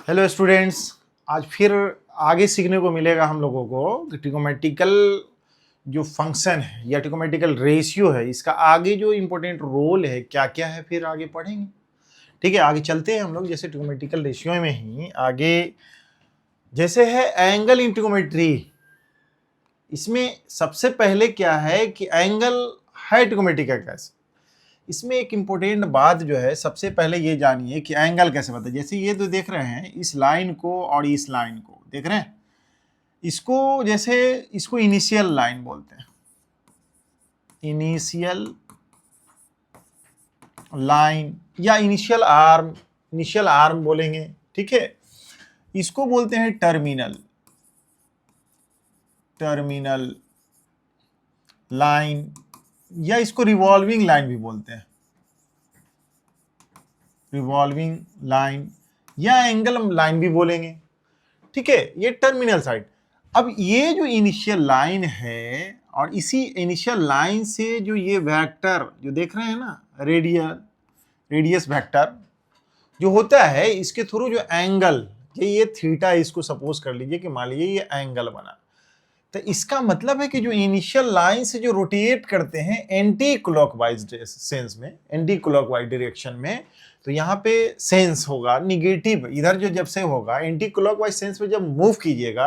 Hello students, आज फिर आगे सीखने को मिलेगा हम लोगों को कि ट्रिग्नोमेट्रिकल जो फंक्शन है या ट्रिग्नोमेट्रिकल रेशियो है, इसका आगे जो इम्पोर्टेंट रोल है क्या क्या है फिर आगे पढ़ेंगे। ठीक है, आगे चलते हैं हम लोग। जैसे ट्रिग्नोमेट्रिकल रेशियो में ही आगे जैसे है एंगल इन ट्रिग्नोमेट्री, इसमें सबसे पहले क्या है कि एंगल है ट्रिग्नोमेट्री का कैसे। इसमें एक इम्पोर्टेंट बात जो है, सबसे पहले ये जानिए कि एंगल कैसे बनता है। जैसे ये तो देख रहे हैं, इस लाइन को और इस लाइन को देख रहे हैं, इसको जैसे इसको इनिशियल लाइन बोलते हैं, इनिशियल लाइन या इनिशियल आर्म बोलेंगे। ठीक है, इसको बोलते हैं टर्मिनल लाइन, या इसको रिवॉल्विंग लाइन भी बोलते हैं, रिवॉल्विंग लाइन या एंगल लाइन भी बोलेंगे। ठीक है, ये टर्मिनल साइड। अब ये जो इनिशियल लाइन है और इसी इनिशियल लाइन से जो ये वेक्टर जो देख रहे हैं ना, रेडियस वेक्टर जो होता है, इसके थ्रू जो एंगल ये थीटा, इसको सपोज कर लीजिए कि मान लीजिए ये एंगल बना, तो इसका मतलब है कि जो इनिशियल लाइन से जो रोटेट करते हैं एंटी क्लॉकवाइज सेंस में, एंटी क्लॉकवाइज डायरेक्शन में, तो यहाँ पे सेंस होगा निगेटिव। इधर जो जब से होगा एंटी क्लॉकवाइज सेंस में जब मूव कीजिएगा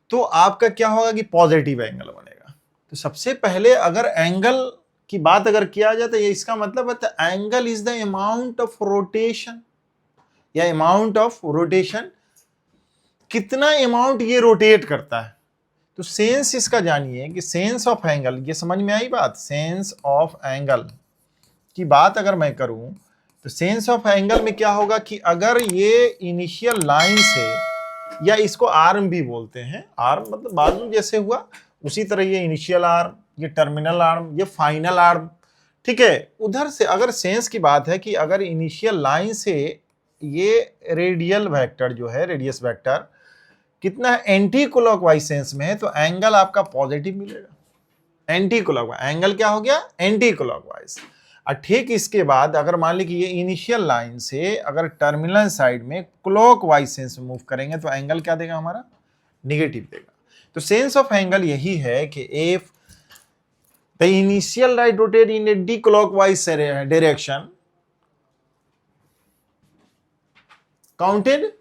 तो आपका क्या होगा कि पॉजिटिव एंगल बनेगा। तो सबसे पहले अगर एंगल की बात अगर किया जाए तो ये इसका मतलब है angle is the amount of rotation, या अमाउंट ऑफ रोटेशन, कितना अमाउंट ये रोटेट करता है। तो सेंस इसका जानिए कि सेंस ऑफ एंगल, ये समझ में आई बात। सेंस ऑफ एंगल की बात अगर मैं करूं तो सेंस ऑफ एंगल में क्या होगा कि अगर ये इनिशियल लाइन से, या इसको आर्म भी बोलते हैं, आर्म मतलब बाजू जैसे हुआ उसी तरह ये इनिशियल आर्म, ये टर्मिनल आर्म, ये फाइनल आर्म। ठीक है, उधर से अगर सेंस की बात है कि अगर इनिशियल लाइन से ये रेडियल वेक्टर जो है, रेडियस वेक्टर कितना एंटी क्लॉकवाइज सेंस में है, तो एंगल आपका पॉजिटिव मिलेगा। एंटी क्लॉकवाइज एंगल क्या हो गया, एंटी क्लॉकवाइज। और ठीक इसके बाद अगर मान ली कि ये इनिशियल लाइन से अगर टर्मिनल साइड में क्लॉकवाइज सेंस में मूव करेंगे तो एंगल क्या देगा हमारा, निगेटिव देगा। तो सेंस ऑफ एंगल यही है कि if the initial line rotate in anti clockwise direction counted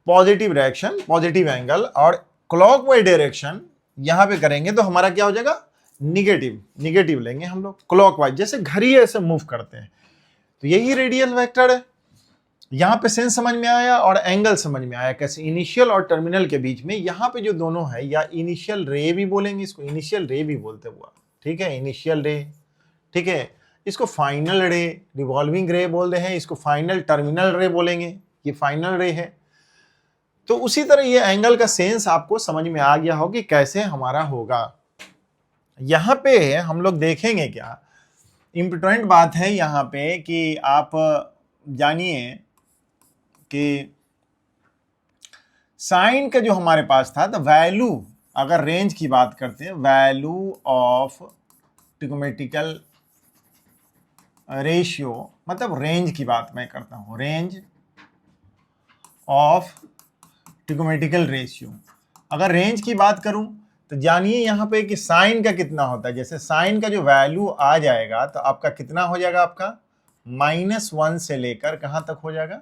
positive direction, positive angle, और क्लॉकवाइज डायरेक्शन यहां पे करेंगे तो हमारा क्या हो जाएगा, निगेटिव लेंगे हम लोग। क्लॉकवाइज जैसे घड़ी ऐसे मूव करते हैं, तो यही रेडियल वेक्टर है। यहां पे सेंस समझ में आया और एंगल समझ में आया कैसे, इनिशियल और टर्मिनल के बीच में यहां पे जो दोनों है, या इनिशियल रे भी बोलेंगे, इसको इनिशियल रे भी बोलते हुआ। ठीक है, इनिशियल रे। ठीक है, इसको फाइनल रे, रिवॉल्विंग रे बोलते हैं, इसको फाइनल टर्मिनल रे बोलेंगे, ये फाइनल रे है। तो उसी तरह ये एंगल का सेंस आपको समझ में आ गया हो कि कैसे हमारा होगा। यहां पे हम लोग देखेंगे क्या इंपॉर्टेंट बात है यहां पे कि आप जानिए कि साइन का जो हमारे पास था, तो वैल्यू अगर रेंज की बात करते हैं, वैल्यू ऑफ ट्रिग्नोमेट्रिकल रेशियो, मतलब रेंज की बात मैं करता हूं, रेंज ऑफ ट्रिग्नोमेट्रिकल रेशियो। अगर रेंज की बात करूं तो जानिए यहां पे कि साइन का कितना होता है। जैसे साइन का जो वैल्यू आ जाएगा तो आपका कितना हो जाएगा, आपका -1 से लेकर कहां तक हो जाएगा,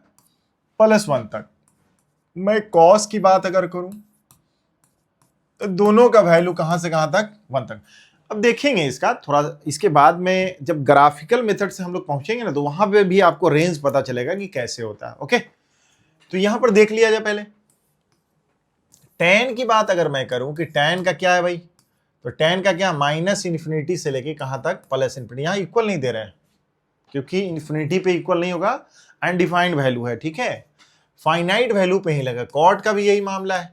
+1 तक। मैं कॉस की बात अगर करूं तो दोनों का वैल्यू कहां से कहां तक, 1 तक। अब देखेंगे इसका थोड़ा, इसके बाद में जब ग्राफिकल मेथड से हम लोग पहुंचेंगे ना, तो वहां पे भी आपको रेंज पता चलेगा कि कैसे होता है। ओके, तो यहां पर देख लिया जाए पहले tan की बात अगर मैं करूं कि tan का क्या है भाई, तो tan का क्या, -इन्फिनिटी से लेके कहां तक, +इन्फिनिटी। यहां इक्वल नहीं दे रहे हैं क्योंकि इन्फिनिटी पे इक्वल नहीं होगा, अनडिफाइंड वैल्यू है। ठीक है, फाइनाइट वैल्यू पे ही लगा। कॉट का भी यही मामला है,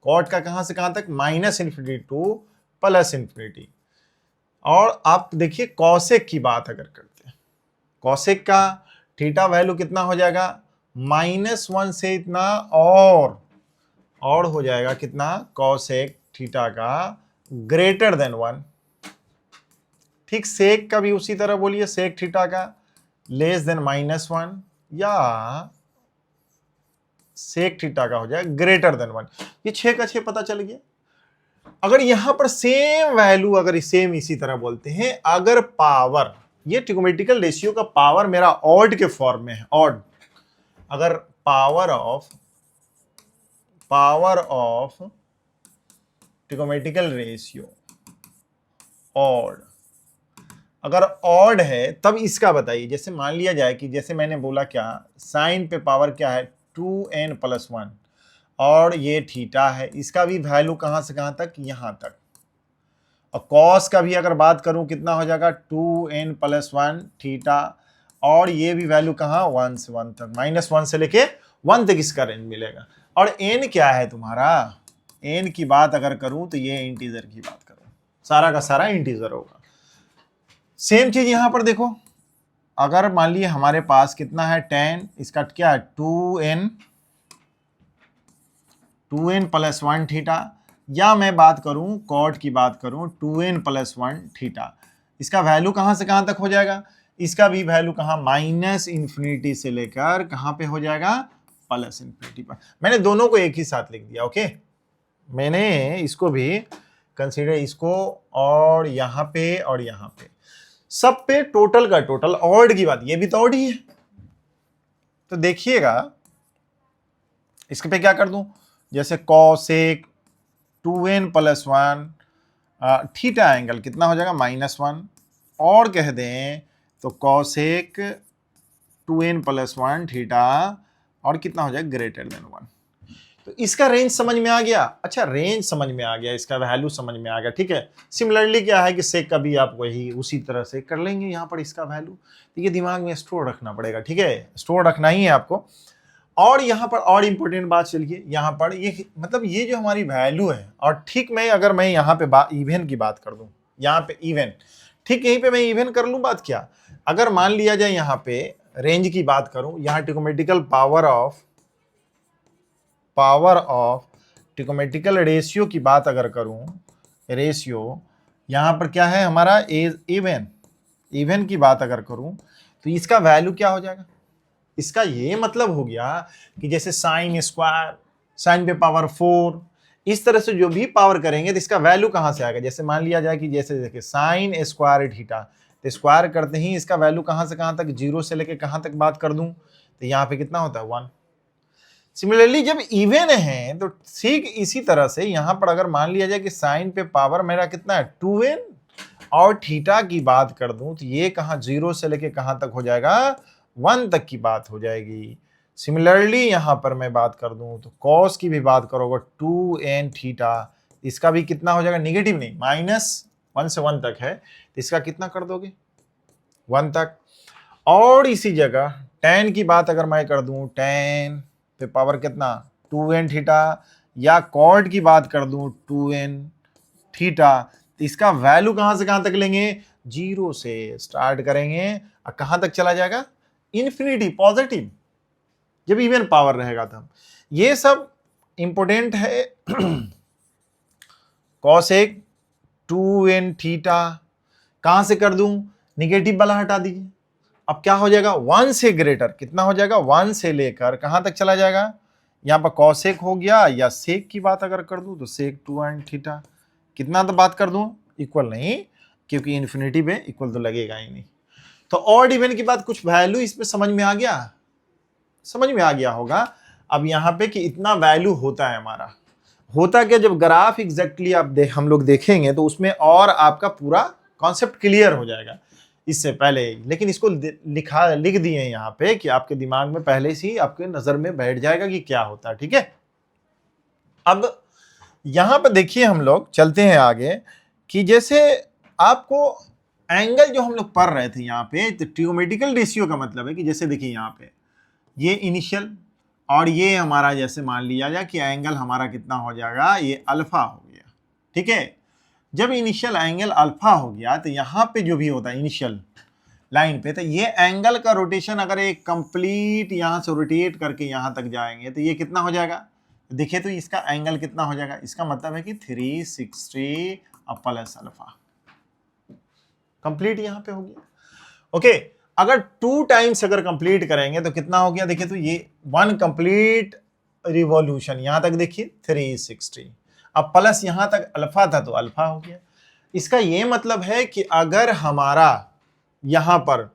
कॉट का कहां से कहां तक, -इन्फिनिटी टू +इन्फिनिटी। और आप देखिए कॉसेक की बात अगर करते हैं, कॉसेक का थीटा वैल्यू कितना हो जाएगा, -1 से इतना और हो जाएगा कितना, कॉसेक थीटा का ग्रेटर देन 1। ठीक, सेक का भी उसी तरह बोलिए, सेक थीटा का लेस देन -1, या सेक थीटा का हो जाएगा ग्रेटर देन 1। ये 6 का 6 पता चल गया। अगर यहां पर सेम वैल्यू, अगर सेम इसी तरह बोलते हैं, अगर पावर, ये ट्रिगोनोमेट्रिकल रेशियो का पावर मेरा ऑड के फॉर्म में है, ऑड, अगर power of trigonometrical ratio odd अगर ऑड है, तब इसका बताइए। जैसे मान लिया जाए कि जैसे मैंने बोला क्या, साइन पे पावर क्या है 2n+1 और ये थीटा है, इसका भी वैल्यू कहां से कहां तक, यहां तक। और कॉस का भी अगर बात करूं कितना हो जाएगा 2n+1 थीटा, और ये भी वैल्यू कहां 1 से 1 तक, -1 से लेके 1 तक इसका रेंज मिलेगा। और n क्या है तुम्हारा, n की बात अगर करूं तो ये इंटीजर की बात करूं, सारा का सारा इंटीजर होगा। सेम चीज यहां पर देखो, अगर मान लिए हमारे पास कितना है 10, इसका क्या है 2n+1 थीटा, या मैं बात करूं कॉट की बात करूं 2n+1 थीटा, इसका वैल्यू कहां से कहां तक हो जाएगा, इसका भी वैल्यू कहां, -∞ से लेकर कहां पे हो जाएगा, +∞ पर। मैंने दोनों को एक ही साथ लिख दिया। ओके, मैंने इसको भी कंसीडर, इसको और यहां पे और यहां पे, सब पे टोटल का टोटल, ऑड की बात, ये भी तो ऑड ही है। तो देखिएगा इसके पे क्या कर दूं, जैसे कॉसेक 2n+1 थीटा एंगल कितना हो जाएगा -1, और कह दें तो कॉसेक 2n+1 थीटा और कितना हो जाएगा ग्रेटर देन 1। तो इसका रेंज समझ में आ गया। अच्छा, रेंज समझ में आ गया, इसका वैल्यू समझ में आ गया, ठीक है। सिमिलरली क्या है कि सेक का भी आप वही उसी तरह से कर लेंगे यहाँ पर इसका वैल्यू। तो ये दिमाग में स्टोर रखना पड़ेगा, ठीक है, स्टोर रखना ही है आपको। और यहाँ पर और इंपॉर्टेंट बात चलिए, यहाँ पर ये मतलब ये जो हमारी वैल्यू है, और ठीक मैं अगर मैं यहाँ पे इवन की बात कर दूं, यहाँ पे इवन, ठीक यहीं पे मैं इवन कर लूं बात क्या, अगर मान लिया जाए यहाँ पे रेंज की बात करूं, यहाँ trigonometrical power of trigonometrical ratio की बात अगर करूं, रेशियो यहाँ पर क्या है हमारा इवन की बात अगर करूं, तो इसका वैल्यू क्या हो जाएगा, इसका ये मतलब हो गया कि जैसे साइन स्क्वायर, साइन पे पावर 4, इस तरह से जो भी पावर करेंगे तो इसका वैल्यू कहां से आएगा। जैसे मान लिया जाए कि जैसे देखिए साइन स्क्वायर थीटा, तो स्क्वायर करते ही इसका वैल्यू कहां से कहां तक, 0 से लेके कहां तक बात कर दूं, तो यहाँ पे कितना होता है 1। सिमिलरली जब इवन है तो ठीक इसी तरह से यहाँ पर अगर मान लिया जाए कि साइन पे पावर मेरा कितना है 2n और थीटा की बात कर दूं, तो ये कहां 0 से लेके कहां तक हो जाएगा 1 तक की बात हो जाएगी। सिमिलरली यहां पर मैं बात कर दूं तो कॉस की भी बात करोगे 2n थीटा, इसका भी कितना हो जाएगा, नेगेटिव नहीं, -1 से 1 तक है, तो इसका कितना कर दोगे 1 तक। और इसी जगह tan की बात अगर मैं कर दूं, tan पे पावर कितना 2n थीटा, या कॉट की बात कर दूं 2n थीटा, तो इसका वैल्यू कहां से कहां तक लेंगे, 0 से स्टार्ट करेंगे और कहां तक चला जाएगा, इन्फिनिटी, पॉजिटिव, जब इवन पावर रहेगा तब। ये सब इंपोर्टेंट है। कॉसेक 2n थीटा कहां से कर दूं, निगेटिव वाला हटा दीजिए, अब क्या हो जाएगा 1 से ग्रेटर, कितना हो जाएगा 1 से लेकर कहां तक चला जाएगा, यहां पर कॉसेक हो गया, या सेक की बात अगर कर दूं तो सेक 2n थीटा, कितना तो बात कर दूं, इक्वल नहीं, क्योंकि इन्फिनिटी पे इक्वल तो लगेगा ही नहीं। तो ऑड इवन की बात, कुछ वैल्यू इसमें समझ में आ गया, समझ में आ गया होगा। अब यहाँ पे कि इतना वैल्यू होता है हमारा, होता क्या, जब ग्राफ एग्जैक्टली हम लोग देखेंगे तो उसमें और आपका पूरा कॉन्सेप्ट क्लियर हो जाएगा इससे पहले। लेकिन इसको लिख दिए यहाँ पे कि आपके दिमाग में पहले से ही आपके नजर में बैठ जाएगा कि क्या होता है, ठीक है। अब यहां पर देखिए हम लोग चलते हैं आगे, कि जैसे आपको एंगल जो हम लोग पढ़ रहे थे यहाँ पे, तो ट्रिगोनोमेट्रिकल रेशियो का मतलब है कि जैसे देखिए यहाँ पे ये इनिशियल, और ये हमारा जैसे मान लिया जाए कि एंगल हमारा कितना हो जाएगा, ये अल्फा हो गया, ठीक है। जब इनिशियल एंगल अल्फा हो गया तो यहाँ पे जो भी होता है इनिशियल लाइन पे, तो ये एंगल का रोटेशन अगर एक कंप्लीट यहाँ से रोटेट करके यहाँ तक जाएंगे तो ये कितना हो जाएगा, देखिए तो इसका एंगल कितना हो जाएगा, इसका मतलब है कि 360 प्लस अल्फा, कंप्लीट यहाँ पे हो गया। ओके, अगर 2 टाइम्स अगर कंप्लीट करेंगे तो कितना हो गया, देखिए तो ये 1 कंप्लीट रिवॉल्यूशन, यहां तक देखिए 360। अब प्लस यहां तक अल्फा था तो अल्फा हो गया। इसका ये मतलब है कि अगर हमारा यहां पर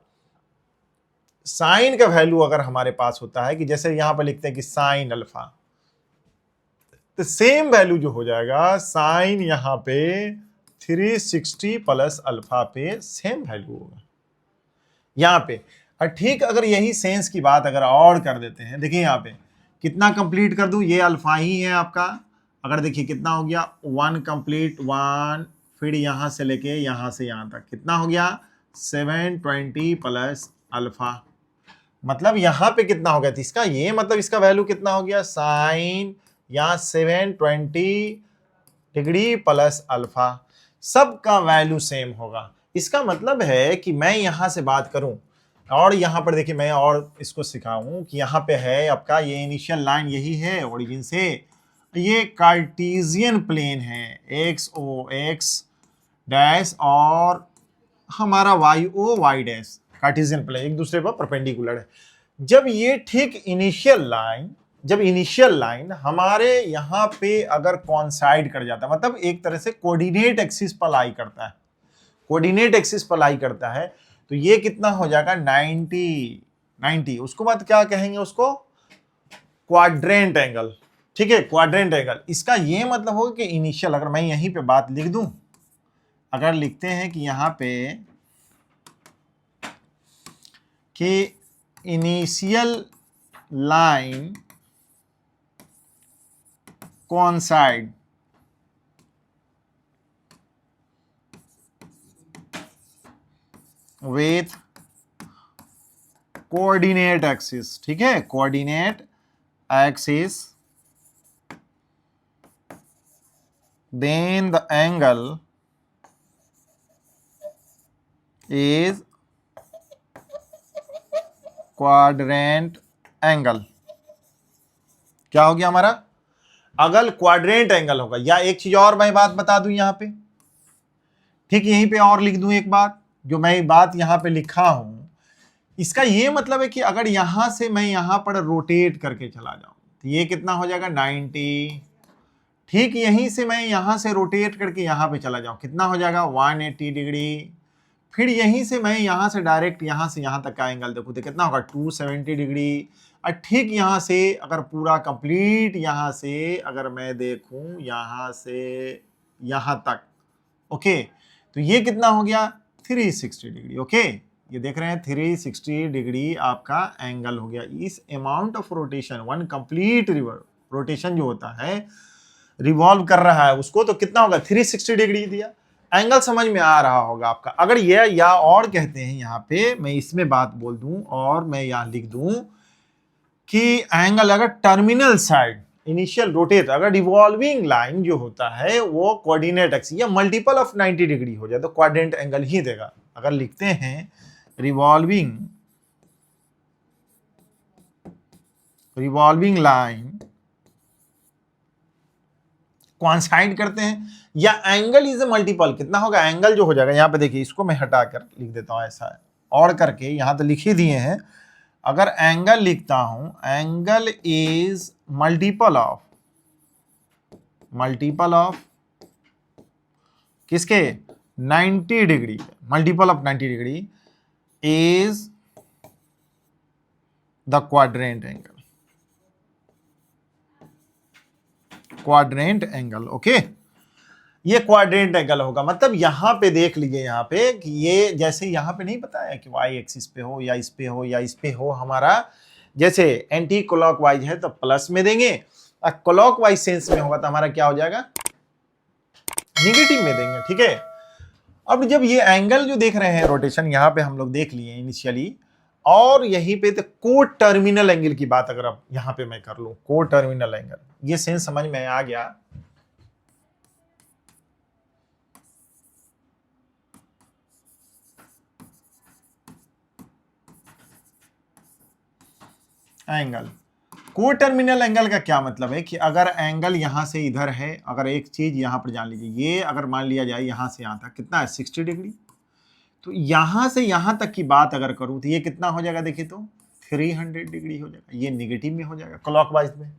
साइन का वैल्यू अगर हमारे पास होता है कि जैसे यहां पर लिखते हैं कि साइन अल्फा, तो सेम वैल्यू जो हो जाएगा साइन यहां पे 360 प्लस अल्फा पे सेम वैल्यू होगा यहां पे। और ठीक अगर यही सेंस की बात अगर और कर देते हैं, देखिए यहां पे कितना कंप्लीट कर दूं, ये अल्फा ही है आपका। अगर देखिए कितना हो गया 1 कंप्लीट 1, फिर यहां से लेके यहां से यहां तक कितना हो गया 720 प्लस अल्फा। मतलब यहां पे कितना हो गया, तो इसका ये मतलब इसका वैल्यू कितना हो गया साइन यहां 720 डिग्री प्लस अल्फा, सबका वैल्यू सेम होगा। इसका मतलब है कि मैं यहां से बात करूं और यहां पर देखिए मैं और इसको सिखाऊं कि यहां पे है आपका ये इनिशियल लाइन यही है ओरिजिन से, ये कार्टेशियन प्लेन है एक्स ओ एक्स डैश और हमारा y o y dash, Cartesian plane एक दूसरे पर परपेंडिकुलर है। जब ये ठीक इनिशियल लाइन हमारे यहाँ पे अगर कॉन्साइड कर जाता है, मतलब एक तरह से कोऑर्डिनेट एक्सिस पर लाई करता है, कोऑर्डिनेट एक्सिस पर लाई करता है, तो ये कितना हो जाएगा 90। उसको बाद क्या कहेंगे उसको क्वाड्रेंट एंगल। ठीक है, क्वाड्रेंट एंगल। इसका ये मतलब होगा कि इनिशियल, अगर मैं यहीं पे बात लिख दूं, अगर लिखते हैं कि यहां पे कि initial line coincide with coordinate axis, ठीक है, coordinate axis, then the angle is quadrant angle। क्या हो गया हमारा, अगर क्वाड्रेंट एंगल होगा, या एक चीज और मैं बात बता दूं यहां पे, ठीक यहीं पे और लिख दूं एक बात, जो मैं बात यहां पे लिखा हूं, इसका ये मतलब है कि अगर यहां से मैं यहां पर रोटेट करके चला जाऊं तो ये कितना हो जाएगा 90। ठीक यहीं से मैं यहां से रोटेट करके यहां पे चला जाऊं कितना हो जाएगा 180 डिग्री। फिर यहीं से मैं यहां से डायरेक्ट यहां से यहां तक का एंगल देखूं तो कितना होगा 270 डिग्री। और ठीक यहां से अगर पूरा कंप्लीट यहां से अगर मैं देखूं यहां से यहां तक, ओके, तो ये कितना हो गया 360 डिग्री। ओके, ये देख रहे हैं 360 डिग्री आपका एंगल हो गया। इस amount of rotation, one complete rotation जो होता है रिवॉल्व कर रहा है उसको, तो कितना होगा 360 डिग्री दिया। एंगल समझ में आ रहा होगा आपका। अगर ये या और कहते हैं यहां पे मैं इसमें बात बोल दूं और मैं यहां लिख दूं कि एंगल अगर टर्मिनल साइड इनिशियल रोटेट, अगर रिवॉल्विंग लाइन जो होता है वो कोऑर्डिनेट एक्सिस या मल्टीपल ऑफ 90 डिग्री हो जाए तो क्वाड्रेंट एंगल ही देगा। अगर लिखते हैं रिवॉल्विंग लाइन कॉन्साइड करते हैं या एंगल इज ए मल्टीपल, कितना होगा एंगल जो हो जाएगा यहां पे देखिए, इसको मैं हटाकर लिख देता हूं ऐसा है और करके, यहां तो लिख ही दिए हैं। अगर एंगल लिखता हूं एंगल इज मल्टीपल ऑफ किसके 90 degree, multiple of 90 degree is the quadrant angle. Okay, ये क्वाड्रेंट एंगल होगा। मतलब यहां पे देख लीजिए यहां पे कि ये जैसे यहां पे नहीं बताया कि वाई एक्सिस पे हो या इस पे हो या इस पे हो, हमारा जैसे एंटी क्लॉक वाइज है तो प्लस में देंगे, और क्लॉक वाइज सेंस में होगा तो हमारा क्या हो जाएगा निगेटिव में देंगे। ठीक है, अब जब ये एंगल जो देख रहे हैं रोटेशन यहां पे हम लोग देख लिए इनिशियली, और यहीं पे तो को टर्मिनल एंगल की बात अगर अब यहां पे मैं कर लूं, को टर्मिनल एंगल, ये सेंस समझ में आ गया। एंगल को टर्मिनल एंगल का क्या मतलब है कि अगर एंगल यहां से इधर है, अगर एक चीज यहां पर जान लीजिए, ये अगर मान लिया जाए यहां से यहां तक कितना है 60 डिग्री, तो यहां से यहां तक की बात अगर करूं तो ये कितना हो जाएगा देखिए तो 300 डिग्री हो जाएगा, ये निगेटिव में हो जाएगा क्लॉकवाइज में।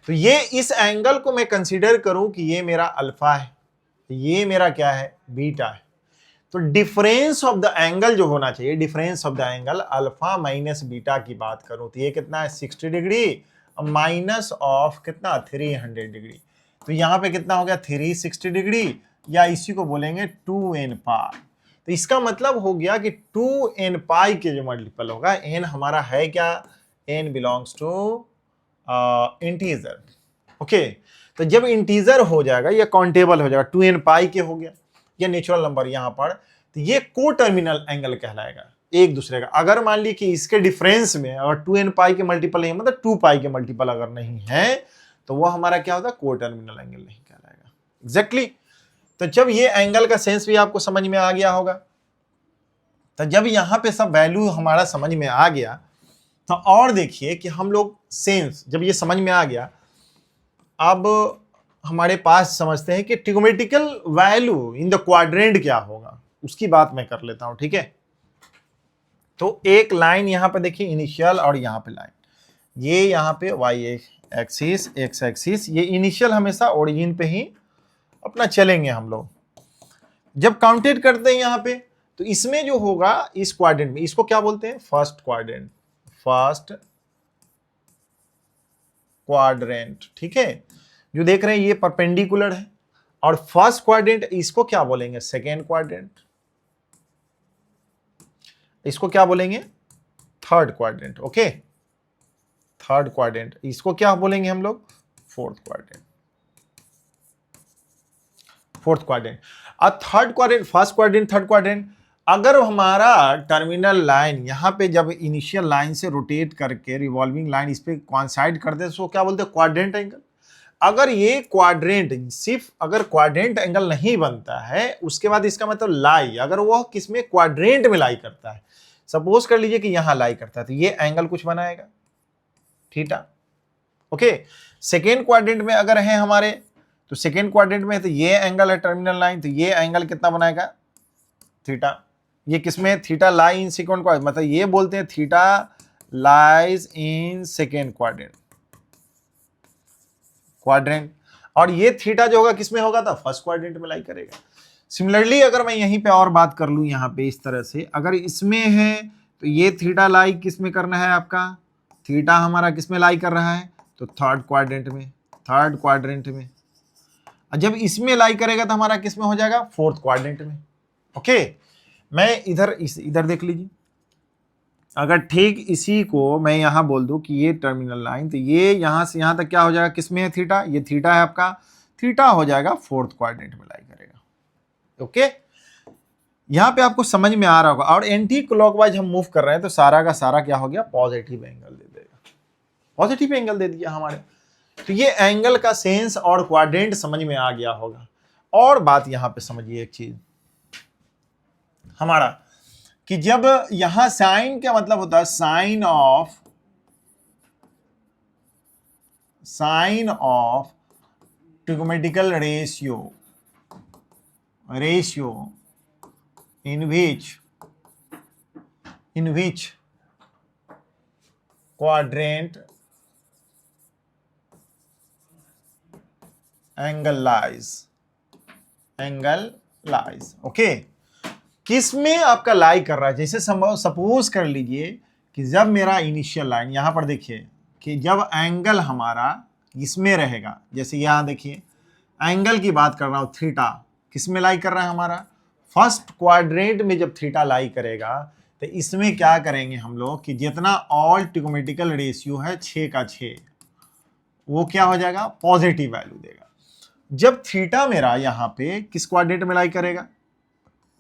तो ये इस एंगल को मैं कंसीडर करूं कि ये मेरा अल्फा है, ये मेरा क्या है, बीटा है। तो डिफरेंस ऑफ द एंगल जो होना चाहिए, difference of the angle alpha minus beta की बात करूं तो ये कितना है, 60 डिग्री माइनस ऑफ कितना, 300 डिग्री। तो यहां पे कितना हो गया, 360 डिग्री, या इसी को बोलेंगे 2n पाई। तो इसका मतलब हो गया कि 2n पाई के जो मल्टीपल होगा, n हमारा है क्या, n belongs to integer. Okay, तो जब इंटीजर हो जाएगा या काउंटेबल हो जाएगा, 2n पाई के हो गया या नेचुरल नंबर यहां पर, तो ये को टर्मिनल एंगल कहलाएगा एक दूसरे का। अगर मान ली कि इसके डिफरेंस में अगर 2n पाई के मल्टीपल नहीं, मतलब 2 पाई के मल्टीपल अगर नहीं है, तो वो हमारा क्या होता है, को टर्मिनल एंगल नहीं कहलाएगा। एग्जैक्टली। तो जब ये एंगल का सेंस भी आपको समझ में आ गया होगा, तो जब यहां पे सब वैल्यू हमारा समझ में आ गया, तो और देखिए कि हम लोग सेंस जब ये समझ में आ गया, अब हमारे पास समझते हैं कि trigonometrical value in the quadrant क्या होगा, उसकी बात मैं कर लेता हूं, ठीक है। तो एक लाइन यहां पे देखिए इनिशियल, और यहां पे लाइन, ये यहां पे वाई एक्सिस, एक्स एक्सिस, ये इनिशियल हमेशा ओरिजिन पे ही अपना चलेंगे हम लोग। जब काउंटेड करते हैं यहां पे, तो इसमें जो होगा इस क्वाड्रेंट में, इसको क्या बोलते हैं, फर्स्ट क्वाड्रेंट, फर्स्ट क्वाड्रेंट, ठीक है। जो देख रहे हैं ये परपेंडिकुलर है, और फर्स्ट क्वाड्रेंट इसको क्या बोलेंगे, सेकेंड क्वाड्रेंट, इसको क्या बोलेंगे, third quadrant. Okay, third quadrant, इसको क्या बोलेंगे हम लोग, फोर्थ क्वाड्रेंट, फोर्थ क्वाड्रेंट। अब third quadrant, first quadrant, third quadrant, अगर हमारा टर्मिनल लाइन यहाँ पे जब इनिशियल लाइन से रोटेट करके रिवॉल्विंग लाइन इस पे कोइंसाइड करते हैं, तो क्या बोलते हैं, क्वाड्रेंट एंगल। अगर ये क्वाड्रेंट सिर्फ अगर क्वाड्रेंट एंगल नहीं बनता है, उसके बाद इसका मतलब लाई, अगर वो किसमें, क्वाड्रेंट में लाई करता है, सपोज कर लीजिए कि यहां लाई करता है, तो ये एंगल कुछ बनाएगा, थीटा। ओके, सेकेंड क्वाड्रेंट में अगर है हमारे, तो सेकेंड क्वाड्रेंट में तो ये एंगल है टर्मिनल लाइन, तो ये एंगल कितना बनाएगा, थीटा। ये किसमें, theta lie in second quadrant, मतलब ये बोलते हैं theta lies in second quadrant, quadrant. और ये थीटा जो होगा किसमें होगा था, फर्स्ट क्वाड्रेंट में लाई करेगा। सिमिलरली अगर मैं यहीं पे और बात कर लूं, यहां पे इस तरह से अगर इसमें है, तो ये थीटा लाई किसमें करना है आपका, थीटा हमारा किसमें लाई कर रहा है, तो थर्ड क्वाड्रेंट में, थर्ड क्वाड्रेंट में। जब इसमें लाई करेगा तो हमारा किसमें हो जाएगा, फोर्थ क्वाड्रेंट में। ओके, मैं इधर देख लीजिए, अगर ठीक इसी को मैं यहां बोल दूं कि ये टर्मिनल लाइन, तो ये यहां से यहां तक क्या हो जाएगा, किसमें है थीटा, ये थीटा है आपका, थीटा हो जाएगा फोर्थ क्वाड्रेंट में लाई करेगा। ओके, यहां पे आपको समझ में आ रहा होगा। और एंटी क्लॉकवाइज हम मूव कर रहे हैं, तो सारा का सारा क्या हो गया, पॉजिटिव एंगल दे देगा, पॉजिटिव एंगल दे दिया हमारे। तो ये एंगल का सेंस और क्वाड्रेंट समझ में आ गया होगा। और बात यहां पे समझिए एक चीज हमारा, कि जब यहां साइन का मतलब होता है sine of trigonometrical ratio in which quadrant angle lies, okay. किस में आपका लाई कर रहा है, जैसे सपोज कर लीजिए कि जब मेरा इनिशियल लाइन यहां पर देखिए कि जब एंगल हमारा इसमें रहेगा, जैसे यहां देखिए एंगल की बात कर रहा हूं, थीटा किस में लाई कर रहा है हमारा, फर्स्ट क्वाड्रेंट में। जब थीटा लाई करेगा तो इसमें क्या करेंगे हम लोग कि जितना ऑल ट्रिग्नोमेट्रिकल रेशियो है 6 का 6, वो क्या हो जाएगा, पॉजिटिव वैल्यू देगा। जब थीटा मेरा यहां पे किस क्वाड्रेंट में लाई करेगा,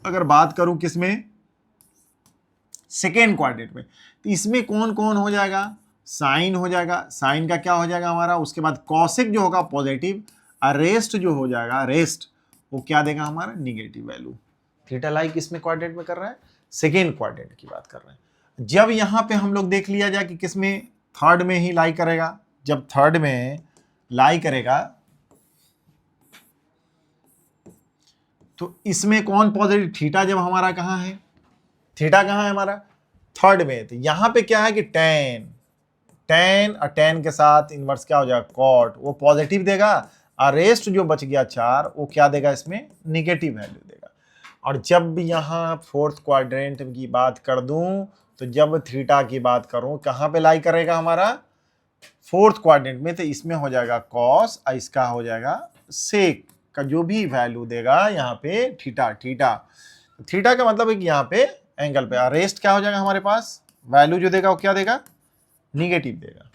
अगर बात करूं किसमें, सेकेंड क्वाड्रेंट में, तो इसमें कौन कौन हो जाएगा, साइन हो जाएगा, साइन का क्या हो जाएगा हमारा, उसके बाद कॉसेक जो होगा पॉजिटिव, और रेस्ट जो हो जाएगा, रेस्ट वो क्या देगा हमारा, निगेटिव वैल्यू। थीटा लाई किस में क्वाड्रेंट में कर रहा है, सेकेंड क्वाड्रेंट की बात कर रहे हैं। जब यहां पे हम लोग देख लिया जाए कि किसमें, थर्ड में ही लाई करेगा, जब थर्ड में लाई करेगा तो इसमें कौन पॉजिटिव, थीटा जब हमारा कहां है, थीटा कहां है हमारा, थर्ड में। तो यहां पे क्या है कि टेन और टेन के साथ इनवर्स क्या हो जाएगा कॉट, वो पॉजिटिव देगा, और रेस्ट जो बच गया 4 वो क्या देगा इसमें निगेटिव वैल्यू देगा। और जब भी यहाँ फोर्थ क्वाड्रेंट की बात कर दूं तो जब थीटा की बात करूं कहाँ पे लाई करेगा हमारा फोर्थ क्वाड्रेंट में, तो इसमें हो जाएगा कॉस और इसका हो जाएगा सेक का जो भी वैल्यू देगा यहाँ पे थीटा। थीटा का मतलब है कि यहाँ पे एंगल पे, रेस्ट क्या हो जाएगा हमारे पास वैल्यू जो देगा वो क्या देगा निगेटिव देगा।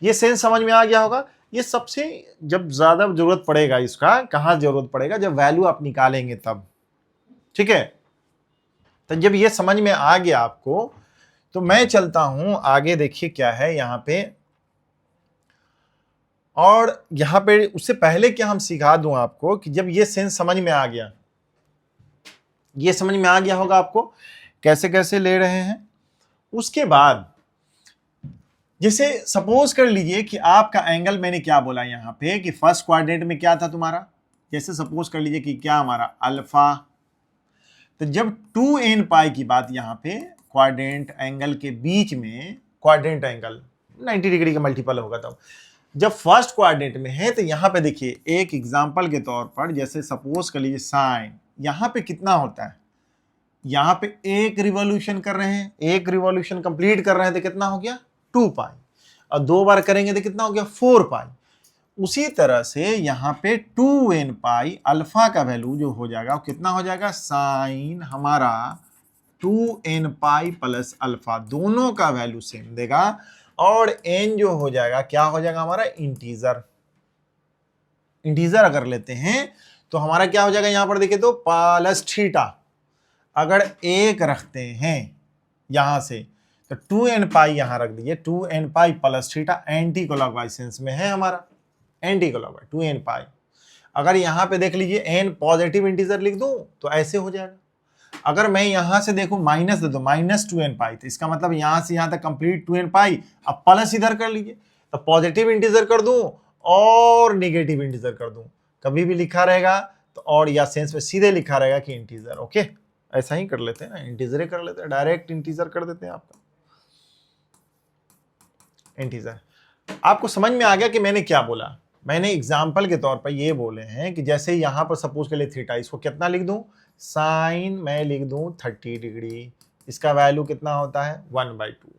ये सेंस समझ में आ गया होगा। ये सबसे जब ज्यादा जरूरत पड़ेगा इसका कहाँ जरूरत पड़ेगा जब वैल्यू आप निकालेंगे तब, ठीक है। तो जब ये समझ में आ गया आपको तो मैं चलता हूं आगे, देखिए क्या है यहाँ पे। और यहां पे उससे पहले क्या हम सिखा दूं आपको कि जब ये सेंस समझ में आ गया, ये समझ में आ गया होगा आपको कैसे कैसे ले रहे हैं। उसके बाद जैसे सपोज कर लीजिए कि आपका एंगल, मैंने क्या बोला यहाँ पे कि फर्स्ट क्वाड्रेंट में क्या था तुम्हारा, जैसे सपोज कर लीजिए कि क्या हमारा अल्फा। तो जब 2n पाई की बात यहाँ पे क्वाड्रेंट एंगल के बीच में, क्वाड्रेंट एंगल 90 डिग्री का मल्टीपल होगा तब जब फर्स्ट क्वाड्रेंट में है। तो यहाँ पे देखिए एक एग्जांपल के तौर पर जैसे सपोज कर लीजिए साइन, यहाँ पे कितना होता है, यहाँ पे एक रिवॉल्यूशन कर रहे हैं, एक रिवॉल्यूशन कंप्लीट कर रहे हैं तो कितना हो गया 2 पाई, और 2 बार करेंगे तो कितना हो गया 4 पाई। उसी तरह से यहाँ पे 2n पाई अल्फा का वैल्यू जो हो जाएगा वो कितना हो जाएगा साइन हमारा 2n पाई प्लस अल्फा, दोनों का वैल्यू सेम देगा। और n जो हो जाएगा क्या हो जाएगा हमारा इंटीजर अगर लेते हैं तो हमारा क्या हो जाएगा यहाँ पर देखिए तो प्लस थीटा। अगर एक रखते हैं यहां से तो 2n पाई यहां रख दीजिए, 2n पाई plus theta anti clockwise sense में है हमारा, एंटी क्लॉकवाइज 2n पाई। अगर यहां पे देख लीजिए n पॉजिटिव इंटीजर लिख दूं तो ऐसे हो जाएगा। अगर मैं यहां से देखूं माइनस दे दो माइनस 2n पाई, तो इसका मतलब यहां से यहां तक कंप्लीट 2n पाई, अब प्लस इधर कर लीजिए तो पॉजिटिव इंटीजर कर दूं और निगेटिव इंटीजर कर दूं, कभी भी लिखा रहेगा तो और या सेंस में सीधे लिखा रहेगा कि इंटीजर। ओके, ऐसा ही कर लेते हैं ना, इंटीजर कर लेते हैं, डायरेक्ट इंटीजर कर देते हैं आपका इंटीजर। आपको समझ में आ गया कि मैंने क्या बोला। मैंने एग्जाम्पल के तौर पर ये बोले हैं कि जैसे यहां पर सपोज के लिए थीटा, इसको कितना लिख दूं साइन, मैं लिख दूं 30 डिग्री, इसका वैल्यू कितना होता है 1/2।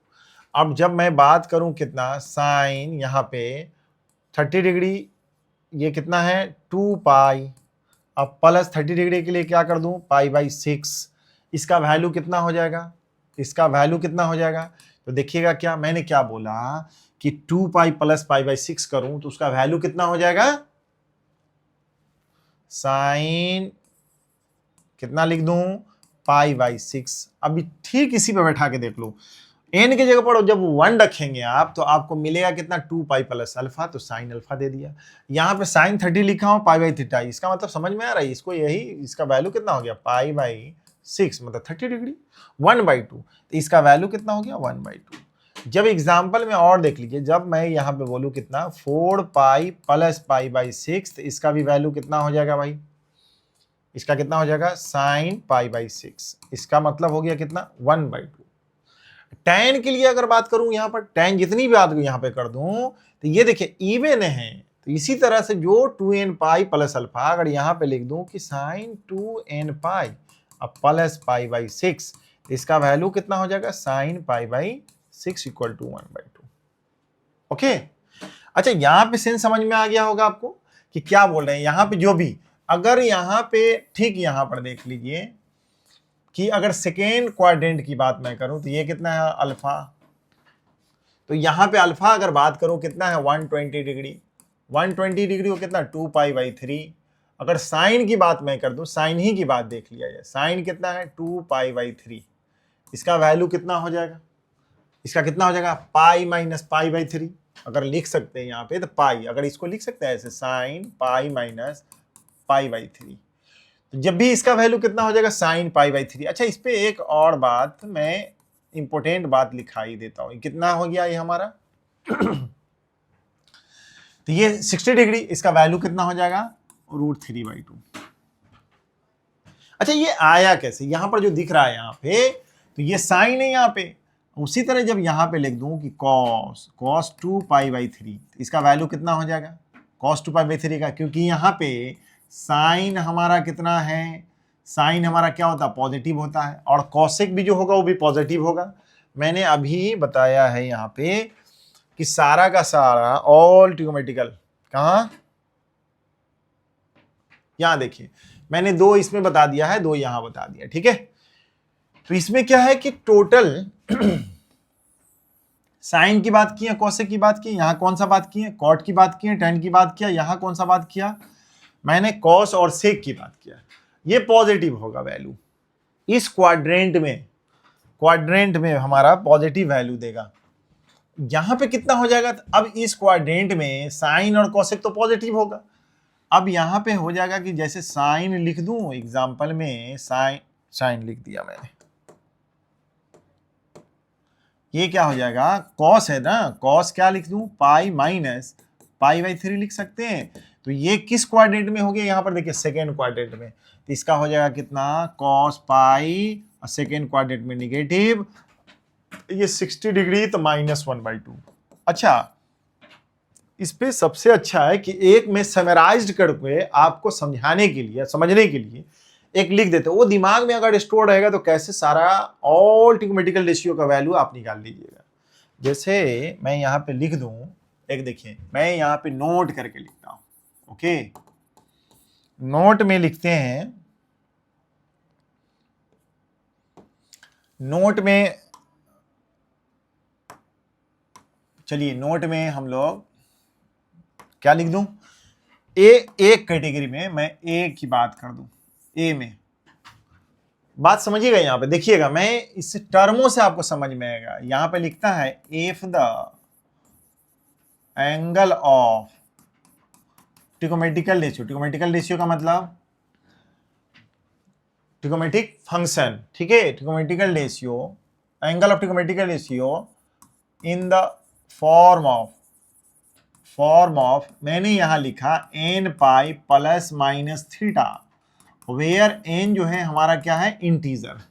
अब जब मैं बात करूं कितना साइन यहाँ पे 30 डिग्री, ये कितना है 2 पाई, अब प्लस 30 डिग्री के लिए क्या कर दूं पाई/6, इसका वैल्यू कितना हो जाएगा, इसका वैल्यू कितना हो जाएगा। तो देखिएगा क्या मैंने क्या बोला कि 2 पाई प्लस पाई/6 करूं तो उसका वैल्यू कितना हो जाएगा साइन कितना लिख दूं पाई/6। अभी ठीक इसी पे बैठा के देख लो, n की जगह पर जब 1 रखेंगे आप तो आपको मिलेगा कितना 2 पाई प्लस अल्फा, तो साइन अल्फा दे दिया। यहाँ पे साइन 30 लिखा हूं पाई/थीटा, इसका मतलब समझ में आ रहा है इसको, यही इसका वैल्यू कितना हो गया पाई/6 मतलब 30 डिग्री 1/2, तो इसका वैल्यू कितना हो गया 1/2। जब एग्जाम्पल में और देख लीजिए, जब मैं यहाँ पे बोलूँ कितना 4 पाई प्लस पाई/6, तो इसका भी वैल्यू कितना हो जाएगा भाई, इसका कितना हो जाएगा साइन पाई/6, इसका मतलब हो गया कितना 1/2। tan के लिए अगर बात करूं यहां पर tan जितनी भी बात यहां पे कर दूं तो ये देखिए इवन है, तो इसी तरह से जो 2n पाई प्लस अल्फा अगर यहां पे लिख दूं कि साइन 2n पाई अब प्लस पाई/6, तो इसका वैल्यू कितना हो जाएगा साइन पाई/6 इक्वल टू 1/2। ओके, अच्छा यहां पे सेंस समझ में आ गया होगा आपको कि क्या बोल रहे हैं यहां पे। जो भी अगर यहां पे ठीक यहां पर देख लीजिए कि अगर सेकेंड क्वाड्रेंट की बात मैं करूं तो ये कितना है अल्फा, तो यहां पे अल्फा अगर बात करूं कितना है 120 डिग्री, 120 डिग्री को कितना 2 पाई/3। अगर साइन की बात मैं कर दूं, साइन ही की बात देख लिया जाए, साइन कितना है 2 पाई/3, इसका वैल्यू कितना हो जाएगा, इसका कितना हो जाएगा पाई माइनस पाई/3। अगर लिख सकते हैं यहाँ पे तो पाई, अगर इसको लिख सकते हैं ऐसे साइन पाई माइनस पाई/3, तो जब भी इसका वैल्यू कितना हो जाएगा साइन पाई/3। अच्छा इस पे एक और बात मैं इंपॉर्टेंट बात लिखाई देता हूं, कितना हो गया ये हमारा तो ये 60 डिग्री, इसका वैल्यू कितना हो जाएगा √3/2। अच्छा ये आया कैसे, यहां पर जो दिख रहा है यहाँ पे तो ये साइन है यहाँ पे। उसी तरह जब यहाँ पे लिख दूं कि cos 2π/3, इसका वैल्यू कितना हो जाएगा cos 2π/3 का, क्योंकि यहाँ पे साइन हमारा कितना है, साइन हमारा क्या होता है, पॉजिटिव होता है, और कॉसेक भी जो होगा वो भी पॉजिटिव होगा। मैंने अभी बताया है यहाँ पे कि सारा का सारा ऑल ट्रिग्नोमेट्रिकल, कहाँ, यहाँ देखिए मैंने 2 इसमें बता दिया है, 2 यहाँ बता दिया, ठीक है। तो इसमें क्या है कि टोटल साइन की बात की है, कॉसेक की बात की, यहाँ कौन सा बात की है, कॉट की बात की है, टेन की बात किया, यहाँ कौन सा बात किया, मैंने कॉस और सेक की बात किया। ये पॉजिटिव होगा वैल्यू, इस क्वाड्रेंट में हमारा पॉजिटिव वैल्यू देगा। यहां पे कितना हो जाएगा, अब इस क्वाड्रेंट में साइन और कॉसेक तो पॉजिटिव होगा। अब यहां पे हो जाएगा कि जैसे साइन लिख दूं, एग्जांपल में साइन लिख दिया मैंने, ये क्या हो जाएगा, कॉस है ना, कॉस क्या लिख दूं, π-π/3 लिख सकते हैं। तो ये किस क्वाड्रेंट में हो गया, यहां पर देखिए सेकेंड क्वाड्रेंट में, तो इसका हो जाएगा कितना, cos π, और सेकेंड क्वाड्रेंट में निगेटिव, ये 60 डिग्री तो -1/2। अच्छा, इस पे सबसे अच्छा है कि एक में समराइज्ड करके आपको समझाने के लिए, समझने के लिए एक लिख देते, वो दिमाग में अगर स्टोर रहेगा तो कैसे सारा ऑल ट्रिग्नोमेट्रिकल रेशियो का वैल्यू आप निकाल लीजिएगा। जैसे मैं यहाँ पे लिख दूं, एक देखिए मैं यहाँ पे नोट करके लिखता हूं, ओके, नोट में लिखते हैं, नोट में, चलिए नोट में हम लोग क्या लिख दूं, एक कैटेगरी में मैं ए की बात कर दूं, ए में, बात समझिएगा, यहां पे देखिएगा, मैं इस टर्मों से आपको समझ में आएगा। यहां पे लिखता है if the angle of trigonometrical ratio, trigonometrical ratio का मतलब ट्रिग्नोमेट्रिक फंक्शन, ठीक है, trigonometrical ratio, angle of trigonometrical ratio in the form of मैंने यहां लिखा n पाई ±θ, वेयर n जो है हमारा क्या है, इंटीजर,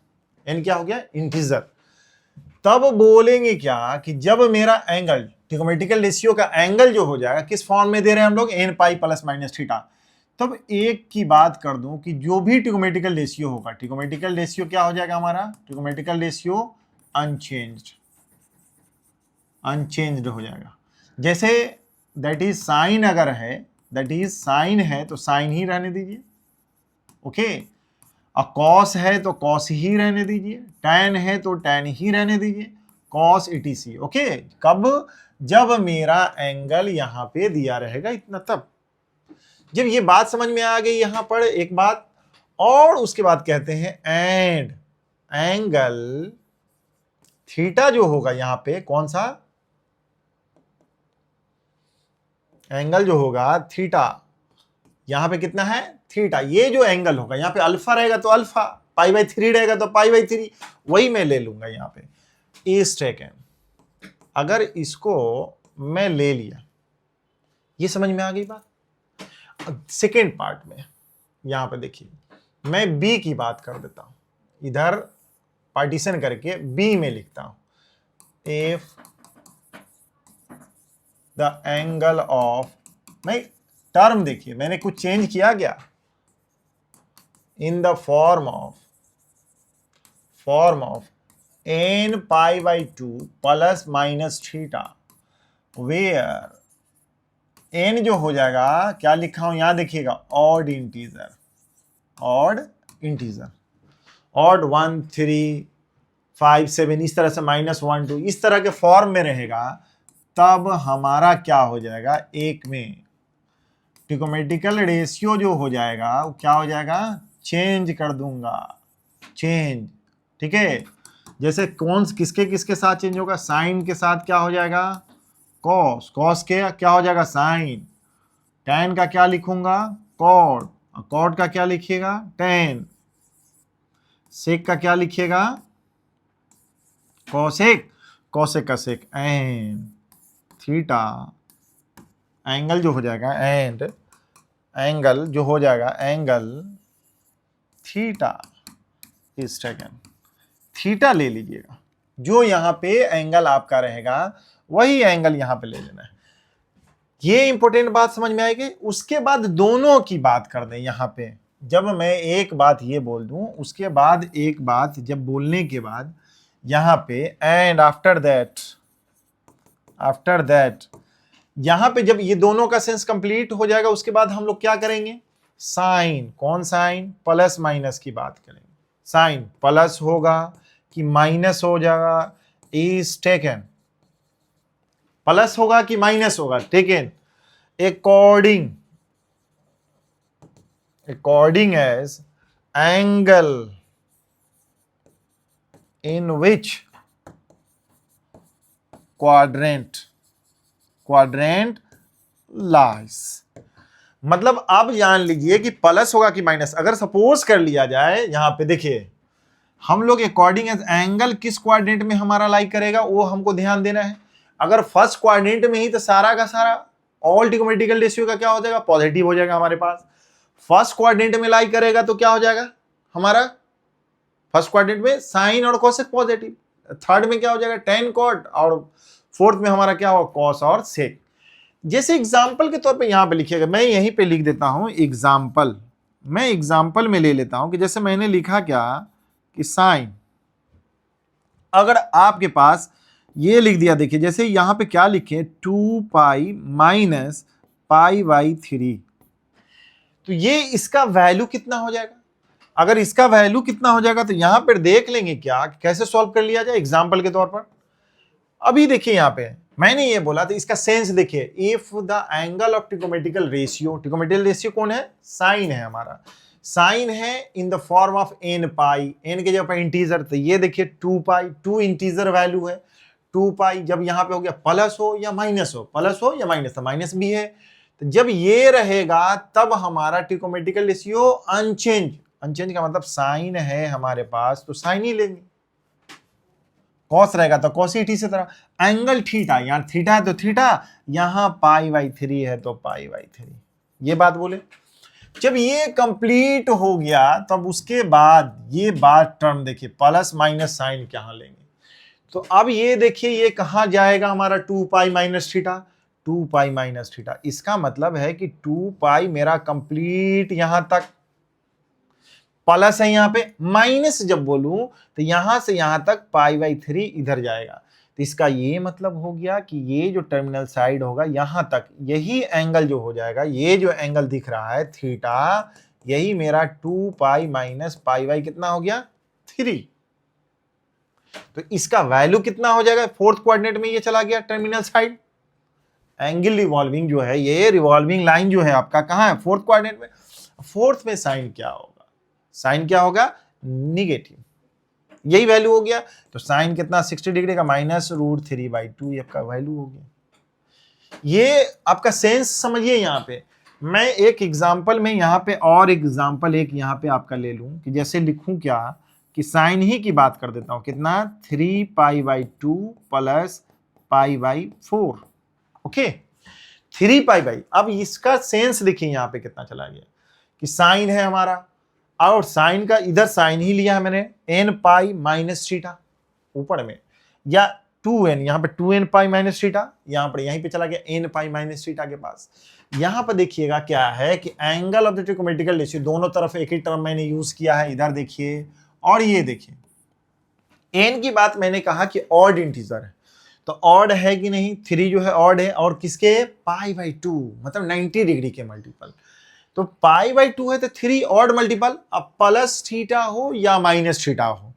n क्या हो गया, इंटीजर। तब बोलेंगे क्या कि जब मेरा एंगल, ट्रिग्नोमेट्रिकल रेशियो का एंगल जो हो जाएगा, किस फॉर्म में दे रहे हैं हम लोग, n पाई ±θ, तब एक की बात कर दूं कि जो भी ट्रिग्नोमेट्रिकल रेशियो होगा, ट्रिग्नोमेट्रिकल रेशियो क्या हो जाएगा हमारा, ट्रिग्नोमेट्रिकल रेशियो अनचेंज्ड हो जाएगा। जैसे दैट इज साइन, अगर है दैट इज साइन है तो साइन ही रहने दीजिए, ओके, और कॉस है तो कॉस ही रहने दीजिए, टैन है तो टैन ही रहने दीजिए, कॉस etc, ओके। कब, जब मेरा एंगल यहां पे दिया रहेगा इतना, तब जब ये बात समझ में आ गई, यहां पर एक बात और, उसके बाद कहते हैं एंड एंगल थीटा जो होगा यहां पे, कौन सा एंगल जो होगा थीटा, यहां पे कितना है, थीटा, ये जो एंगल होगा यहां पे अल्फा रहेगा तो अल्फा, π/3 रहेगा तो π/3, वही मैं ले लूंगा यहां पे, इस सेकेंड। अगर इसको मैं ले लिया, ये समझ में आ गई बात। सेकेंड पार्ट में यहां पे देखिए, मैं बी की बात कर देता हूं, इधर पार्टीशन करके बी में लिखता हूं, इफ द एंगल ऑफ, मैं टर्म देखिए मैंने कुछ चेंज किया क्या, in the form of n π/2 ±θ, where n जो हो जाएगा, क्या लिखा हूं यहां देखिएगा, ऑड इंटीजर, ऑड 1 3 5 7, इस तरह से -1 2, इस तरह के फॉर्म में रहेगा, तब हमारा क्या हो जाएगा, एक में ट्रिग्नोमेट्रिकल रेशियो जो हो जाएगा वो क्या हो जाएगा, चेंज कर दूंगा, चेंज, ठीक है। जैसे कौन किसके साथ चेंज होगा, साइन के साथ क्या हो जाएगा, कॉस के क्या हो जाएगा, साइन, टैन का क्या लिखूंगा, कॉट, कॉट का क्या लिखिएगा, टैन, सेक का क्या लिखिएगा, कॉसेक, कॉसेक का सेक, एंड थीटा, एंगल जो हो जाएगा, एंड एंगल जो हो जाएगा, angle theta is taken, theta ले लीजिएगा, जो यहाँ पे एंगल आपका रहेगा वही एंगल यहाँ पे ले लेना है। ये इंपॉर्टेंट बात समझ में आएगी। उसके बाद दोनों की बात कर दें यहाँ पे, जब मैं एक बात ये बोल दूं उसके बाद एक बात जब बोलने के बाद यहाँ पे एंड आफ्टर दैट यहाँ पे जब ये दोनों का सेंस कंप्लीट हो जाएगा उसके बाद हम लोग क्या करेंगे, साइन, कौन साइन, प्लस माइनस की बात करेंगे। साइन प्लस होगा कि माइनस हो जाएगा इज टेकन, प्लस होगा कि माइनस होगा taken according as angle in which quadrant lies। मतलब अब जान लीजिए कि प्लस होगा कि माइनस। अगर सपोज कर लिया जाए यहां पे देखिए हम लोग अकॉर्डिंग एज एंगल किस क्वाड्रेंट में हमारा लाई करेगा वो हमको ध्यान देना है। अगर फर्स्ट क्वाड्रेंट में ही तो सारा का सारा ऑल ट्रिगोनोमेट्रिकल रेशियो का क्या हो जाएगा, पॉजिटिव हो जाएगा हमारे पास। फर्स्ट क्वाड्रेंट में लाई करेगा तो क्या हो जाएगा हमारा, फर्स्ट क्वाड्रेंट में साइन और कोसेक पॉजिटिव, थर्ड में क्या हो जाएगा टेन कॉट, और फोर्थ में हमारा क्या होगा कॉस और सेक। जैसे एग्जाम्पल के तौर पे यहां पे लिखिएगा, मैं यहीं पे लिख देता हूं एग्जाम्पल। मैं एग्जाम्पल में ले लेता हूं कि जैसे मैंने लिखा क्या कि साइन, अगर आपके पास ये लिख दिया, देखिए जैसे यहां पे क्या लिखे 2 पाई माइनस पाई बाई 3, तो ये इसका वैल्यू कितना हो जाएगा। अगर इसका वैल्यू कितना हो जाएगा तो यहां पर देख लेंगे क्या कैसे सॉल्व कर लिया जाए एग्जाम्पल के तौर पर। अभी देखिए यहां पे मैंने ये बोला तो इसका सेंस देखिए, if the angle of trigonometrical ratio, trigonometrical ratio कौन है, साइन है हमारा, साइन है in the form of n pi, n के जगह पर इंटीजर, तो ये देखिए 2 पाई, 2 इंटीजर वैल्यू है 2 पाई। जब यहां पे हो गया प्लस हो या माइनस हो, प्लस हो या माइनस, तो माइनस भी है, तो जब ये रहेगा तब हमारा ट्रिगोनोमेट्रिकल रेशियो अनचेंज, अनचेंज का मतलब साइन है हमारे पास तो साइन ही लेंगे, कॉस रहेगा तो कॉस ही टी से तरह, एंगल थीटा, यहां थीटा है तो थीटा, यहां पाई बाई 3 है तो पाई बाई 3, ये बात बोले। जब ये कंप्लीट हो गया तब उसके बाद ये बात टर्म देखिए प्लस माइनस साइन कहां लेंगे, तो अब ये देखिए ये कहां जाएगा हमारा 2 पाई माइनस थीटा, 2 पाई माइनस थीटा, इसका मतलब है कि 2 पाई मेरा कंप्लीट यहां तक, प्लस है यहां पे, माइनस जब बोलूं तो यहां से यहां तक पाई बाई 3 इधर जाएगा, तो इसका ये मतलब हो गया कि ये जो टर्मिनल साइड होगा यहां तक, यही एंगल जो हो जाएगा, ये जो एंगल दिख रहा है थीटा, यही मेरा 2 पाई माइनस पाई बाई कितना हो गया 3। तो इसका वैल्यू कितना हो जाएगा, फोर्थ क्वाड्रेंट में ये चला गया टर्मिनल साइड, एंगल रिवॉल्विंग जो है, ये रिवॉल्विंग लाइन जो है आपका कहां है, फोर्थ क्वाड्रेंट में। फोर्थ में साइन क्या होगा, साइन क्या होगा निगेटिव, यही वैल्यू हो गया, तो साइन कितना 60 डिग्री का -√3/2, ये आपका वैल्यू हो गया। ये आपका सेंस समझिए। यहां पे मैं एक एग्जांपल में यहां पे और एग्जांपल एक यहां पे आपका ले लूं कि जैसे लिखूं क्या कि साइन ही की बात कर देता हूं, कितना 3π/2 प्लस π/4, ओके 3π, अब इसका सेंस देखिए यहां पे कितना चला गया कि साइन है हमारा, और साइन का इधर साइन ही लिया है मैंने n पाई माइनस थीटा ऊपर में, या 2n, यहां पे 2n पाई माइनस थीटा, यहां पर यहीं पे चला गया n पाई माइनस थीटा के पास। यहां पर देखिएगा क्या है कि angle of the trigonometrical ratio, दोनों तरफ एक ही टर्म मैंने यूज किया है, इधर देखिए और ये देखिए, n की बात मैंने कहा कि ऑड इंटीजर है, तो ऑड है कि नहीं, 3 जो है ऑड है, और किसके π/2 मतलब 90 डिग्री के मल्टीपल, तो π/2 है तो 3 ऑड मल्टीपल, अब प्लस थीटा हो या माइनस थीटा हो,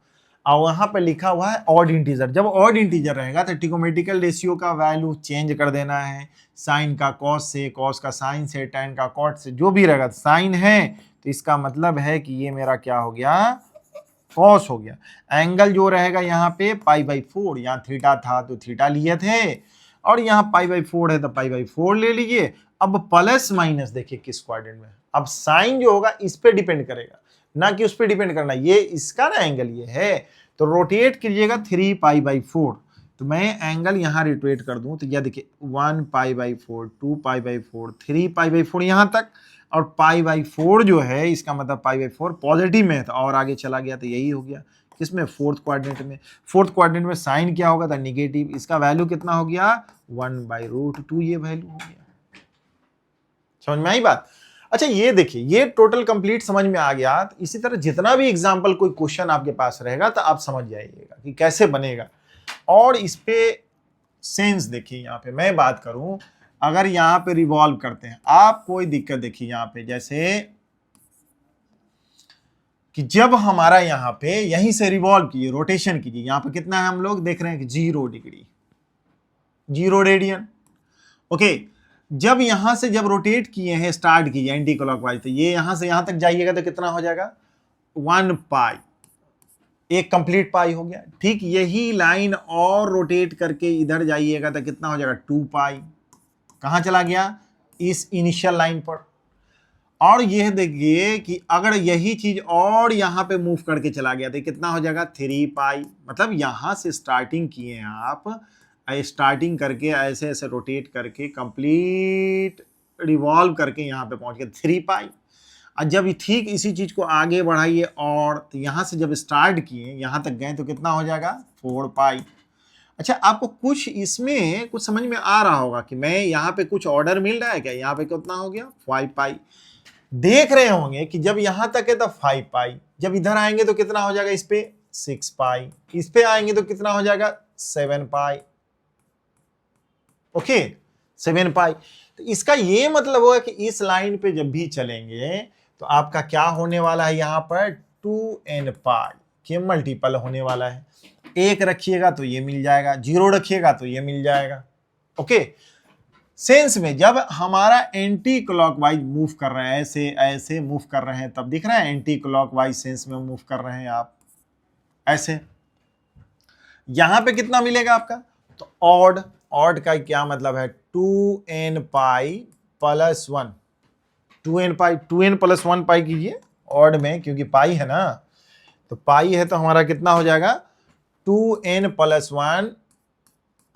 और वहां पर लिखा हुआ है ऑड इंटीजर। जब ऑड इंटीजर रहेगा तो ट्रिगोनोमेट्रिकल रेशियो का वैल्यू चेंज कर देना है, साइन का कॉस से, कॉस का साइन से, tan का कॉट से, जो भी रहेगा, साइन है तो इसका मतलब है कि ये मेरा क्या हो गया कॉस हो गया। एंगल जो रहेगा यहाँ पे π/4, यहाँ थीटा था तो थीटा लिए थे, और यहाँ π/4 है तो π/4 ले लीजिए। अब प्लस माइनस देखिए किस क्वाड्रेंट में, अब साइन जो होगा इस पे डिपेंड करेगा, ना कि उस पे डिपेंड करना, ये इसका ना एंगल ये है, तो रोटेट कीजिएगा 3π/4, तो मैं एंगल यहाँ रोटेट कर दूं तो यह देखिए 1π/4, 2π/4, 3π/4 यहाँ तक, और π/4 जो है इसका मतलब π/4 पॉजिटिव में है, तो और आगे चला गया तो यही हो गया किसमें, फोर्थ क्वाड्रेंट में। फोर्थ क्वाड्रेंट में साइन क्या होगा था, निगेटिव। इसका वैल्यू कितना हो गया, 1/√2 ये वैल्यू हो गया। समझ में आई बात। अच्छा ये देखिए, ये टोटल कंप्लीट समझ में आ गया। तो इसी तरह जितना भी एग्जाम्पल कोई क्वेश्चन आपके पास रहेगा तो आप समझ जाइएगा कि कैसे बनेगा। और इस पे सेंस देखिए, यहाँ पे मैं बात करूं, अगर यहाँ पे रिवॉल्व करते हैं आप, कोई दिक्कत देखिए यहाँ पे, जैसे कि जब हमारा यहाँ पे यहीं से रिवॉल्व कीजिए, रोटेशन कीजिए, यहाँ पे कितना है हम लोग देख रहे हैं कि 0 डिग्री, 0 रेडियन। ओके, जब यहां से जब रोटेट किए हैं, स्टार्ट किए एंटी क्लॉकवाइज, तो ये यहां से यहां तक जाइएगा तो कितना हो जाएगा, 1 पाई, एक कंप्लीट पाई हो गया। ठीक यही लाइन और रोटेट करके इधर जाइएगा तो कितना हो जाएगा, 2 पाई। कहां चला गया, इस इनिशियल लाइन पर। और यह देखिए कि अगर यही चीज और यहां पे मूव करके चला गया तो कितना हो जाएगा, 3 पाई। मतलब यहां से स्टार्टिंग किए हैं आप, स्टार्टिंग करके ऐसे ऐसे रोटेट करके कंप्लीट रिवॉल्व करके यहाँ पे पहुंच गए 3 पाई। और जब ठीक इसी चीज को आगे बढ़ाइए, और तो यहाँ से जब स्टार्ट किए यहाँ तक गए तो कितना हो जाएगा, 4 पाई। अच्छा, आपको कुछ इसमें कुछ समझ में आ रहा होगा कि मैं यहाँ पे कुछ ऑर्डर मिल रहा है क्या, यहाँ पे कितना हो गया, 5 पाई। देख रहे होंगे कि जब यहां तक है तो 5 पाई, जब इधर आएंगे तो कितना हो जाएगा, इस पे 6 पाई, इस पे आएंगे तो कितना हो जाएगा, 7 पाई। ओके, 7 पाई। तो इसका ये मतलब होगा कि इस लाइन पे जब भी चलेंगे तो आपका क्या होने वाला है, यहां पर 2n पाई के मल्टीपल होने वाला है। 1 रखिएगा तो ये मिल जाएगा, 0 रखिएगा तो ये मिल जाएगा। ओके, सेंस में जब हमारा एंटी क्लॉकवाइज मूव कर रहे हैं, ऐसे ऐसे मूव कर रहे हैं, तब दिख रहा है एंटी क्लॉकवाइज सेंस में मूव कर रहे हैं आप ऐसे। यहां पे कितना मिलेगा आपका, तो ऑड। ऑड का क्या मतलब है, 2n पाई प्लस 1, 2n पाई, 2n प्लस 1 पाई कीजिए ऑड में, क्योंकि पाई है ना, तो पाई है तो हमारा कितना हो जाएगा, 2n प्लस 1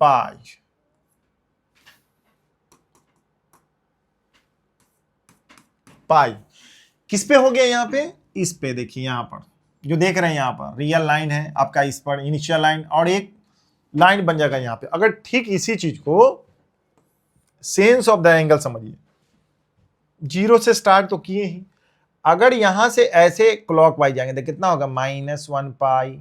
पाई। पाई किस पे हो गया, यहाँ पे, इस पे देखिए, यहाँ पर जो देख रहे हैं यहाँ पर रियल लाइन है आपका, इस पर इनिशियल लाइन, और एक लाइन बन जाएगा यहाँ पे। अगर ठीक इसी चीज को सेंस ऑफ द एंगल समझिए, 0 से स्टार्ट तो किए ही, अगर यहां से ऐसे क्लॉकवाइज जाएंगे तो कितना होगा, -1 पाई।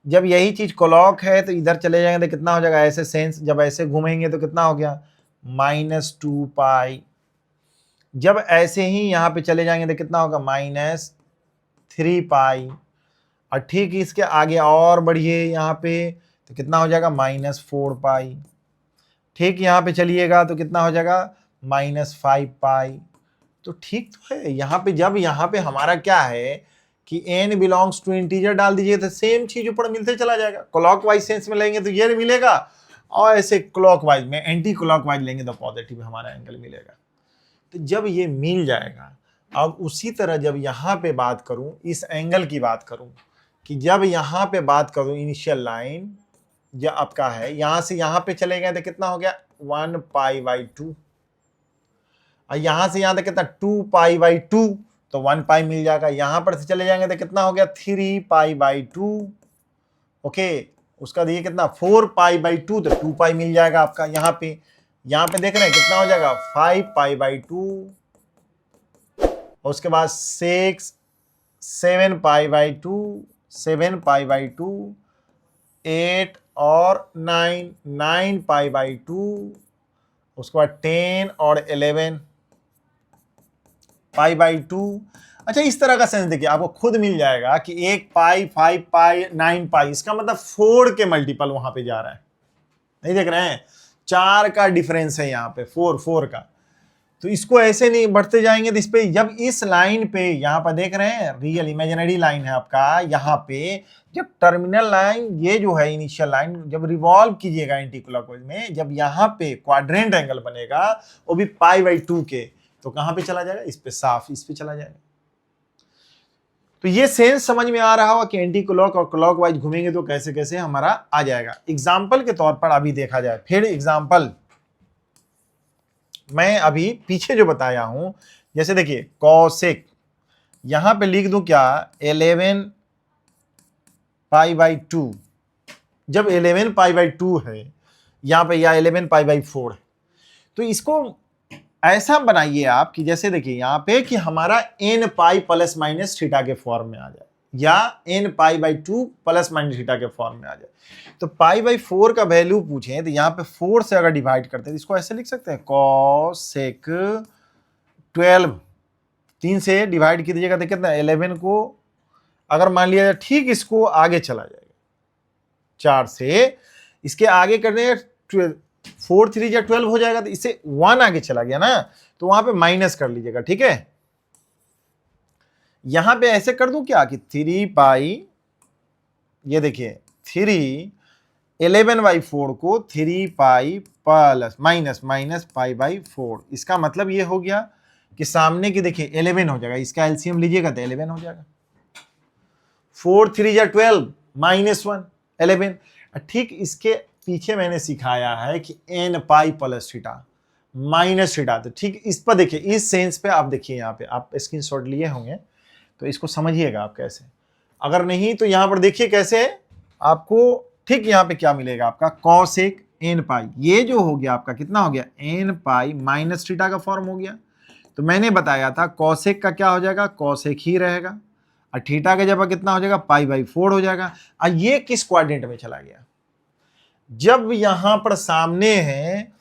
जब यही चीज क्लॉक है तो इधर चले जाएंगे तो कितना हो जाएगा, ऐसे सेंस जब ऐसे घूमेंगे तो कितना हो गया, -2 पाई। जब ऐसे ही यहां पे चले जाएंगे तो कितना होगा, -3 पाई। और ठीक इसके आगे और बढ़िए यहाँ पे तो कितना हो जाएगा, -4 पाई। ठीक यहाँ पे चलिएगा तो कितना हो जाएगा, -5 पाई। तो ठीक तो है। यहाँ पे जब यहाँ पे हमारा क्या है कि n बिलोंग्स टू इंटीजर डाल दीजिए तो सेम चीज ऊपर मिलते चला जाएगा। क्लॉकवाइज सेंस में लेंगे तो ये मिलेगा, और ऐसे क्लॉकवाइज में एंटी क्लॉकवाइज लेंगे तो पॉजिटिव हमारा एंगल मिलेगा। तो जब ये मिल जाएगा, अब उसी तरह जब यहाँ पे बात करूं, इस एंगल की बात करूं, कि जब यहाँ पे बात करूं इनिशियल लाइन जो आपका है, यहां से यहां पे चले गए तो कितना हो गया, 1 पाई/2, और यहां से यहां तक कितना, 2 पाई/2, तो 1 पाई मिल जाएगा। यहां पर से चले जाएंगे तो कितना हो गया, 3 पाई/2। ओके, उसका देखिए कितना, 4 पाई/2, तो 2 पाई मिल जाएगा आपका। यहाँ पे देख रहे हैं कितना हो जाएगा, 5 पाई/2, और उसके बाद 6, 7 पाई/2, 7 पाई/2, 8 और 9 पाई/2, उसके बाद 10 और 11 पाई/2। अच्छा, इस तरह का सेंस देखिए, आपको खुद मिल जाएगा कि 1 पाई, 5 पाई, 9 पाई, इसका मतलब 4 के मल्टीपल वहां पे जा रहा है। नहीं देख रहे हैं, 4 का डिफरेंस है यहाँ पे, 4 का। तो इसको ऐसे नहीं बढ़ते जाएंगे तो इस पे, जब इस लाइन पे यहाँ पर देख रहे हैं रियल इमेजिनरी लाइन है आपका, यहाँ पे जब टर्मिनल लाइन ये जो है इनिशियल लाइन जब रिवॉल्व कीजिएगा एंटी क्लॉकवाइज में, जब यहाँ पे क्वाड्रेंट एंगल बनेगा वो भी पाई/2 के, तो कहां पे चला जाएगा, इस पे, साफ इस पे चला जाएगा। तो ये सेंस समझ में आ रहा होगा कि एंटी क्लॉक और क्लॉकवाइज घूमेंगे तो कैसे कैसे हमारा आ जाएगा। एग्जाम्पल के तौर पर अभी देखा जाए, फिर एग्जाम्पल मैं अभी पीछे जो बताया हूं, जैसे देखिए कॉसेक, यहां पे लिख दूं क्या, 11 पाई बाई 2, जब 11 पाई बाई 2 है यहाँ पे, या 11 पाई बाई 4 है, तो इसको ऐसा बनाइए आप कि जैसे देखिए यहाँ पे कि हमारा n pi plus minus theta के फॉर्म में आ जाए, या n pi by 2 plus minus theta के फॉर्म में आ जाए। तो पाई बाई 4 का वैल्यू पूछे तो यहाँ पे 4 से अगर डिवाइड करते हैं तो इसको ऐसे लिख सकते हैं, cosec 12, 3 से डिवाइड कीजिएगा तो कितना 11 को अगर मान लिया जाए, ठीक इसको आगे चला जाएगा 4 से, इसके आगे करने 4 3 या 12 हो जाएगा, तो इससे 1 आगे चला गया ना, तो वहां पे माइनस कर लीजिएगा, ठीक है। यहां पे ऐसे कर दूं क्या कि 3 पाई, ये देखिए 3 11 बाई 4 को 3 pi plus minus minus pi by 4, इसका मतलब ये हो गया कि सामने की देखिए 11 हो जाएगा, इसका एलसीएम लीजिएगा तो 11 हो जाएगा, 4 3 या 12 माइनस 1 11। ठीक इसके पीछे मैंने सिखाया है कि n पाई प्लस थीटा माइनस थीटा, तो ठीक इस पर देखिए, इस सेंस पे आप देखिए, यहाँ पे आप स्क्रीनशॉट लिए होंगे तो इसको समझिएगा आप कैसे, अगर नहीं तो यहाँ पर देखिए कैसे आपको, ठीक यहाँ पे क्या मिलेगा आपका cosec n पाई, ये जो हो गया आपका कितना हो गया n पाई माइनस थीटा का फॉर्म हो गया। तो मैंने बताया था cosec का क्या हो जाएगा, cosec ही रहेगा, और थीटा का जगह कितना हो जाएगा पाई बाई 4 हो जाएगा। और ये किस क्वाड्रेंट में चला गया, जब यहां पर सामने है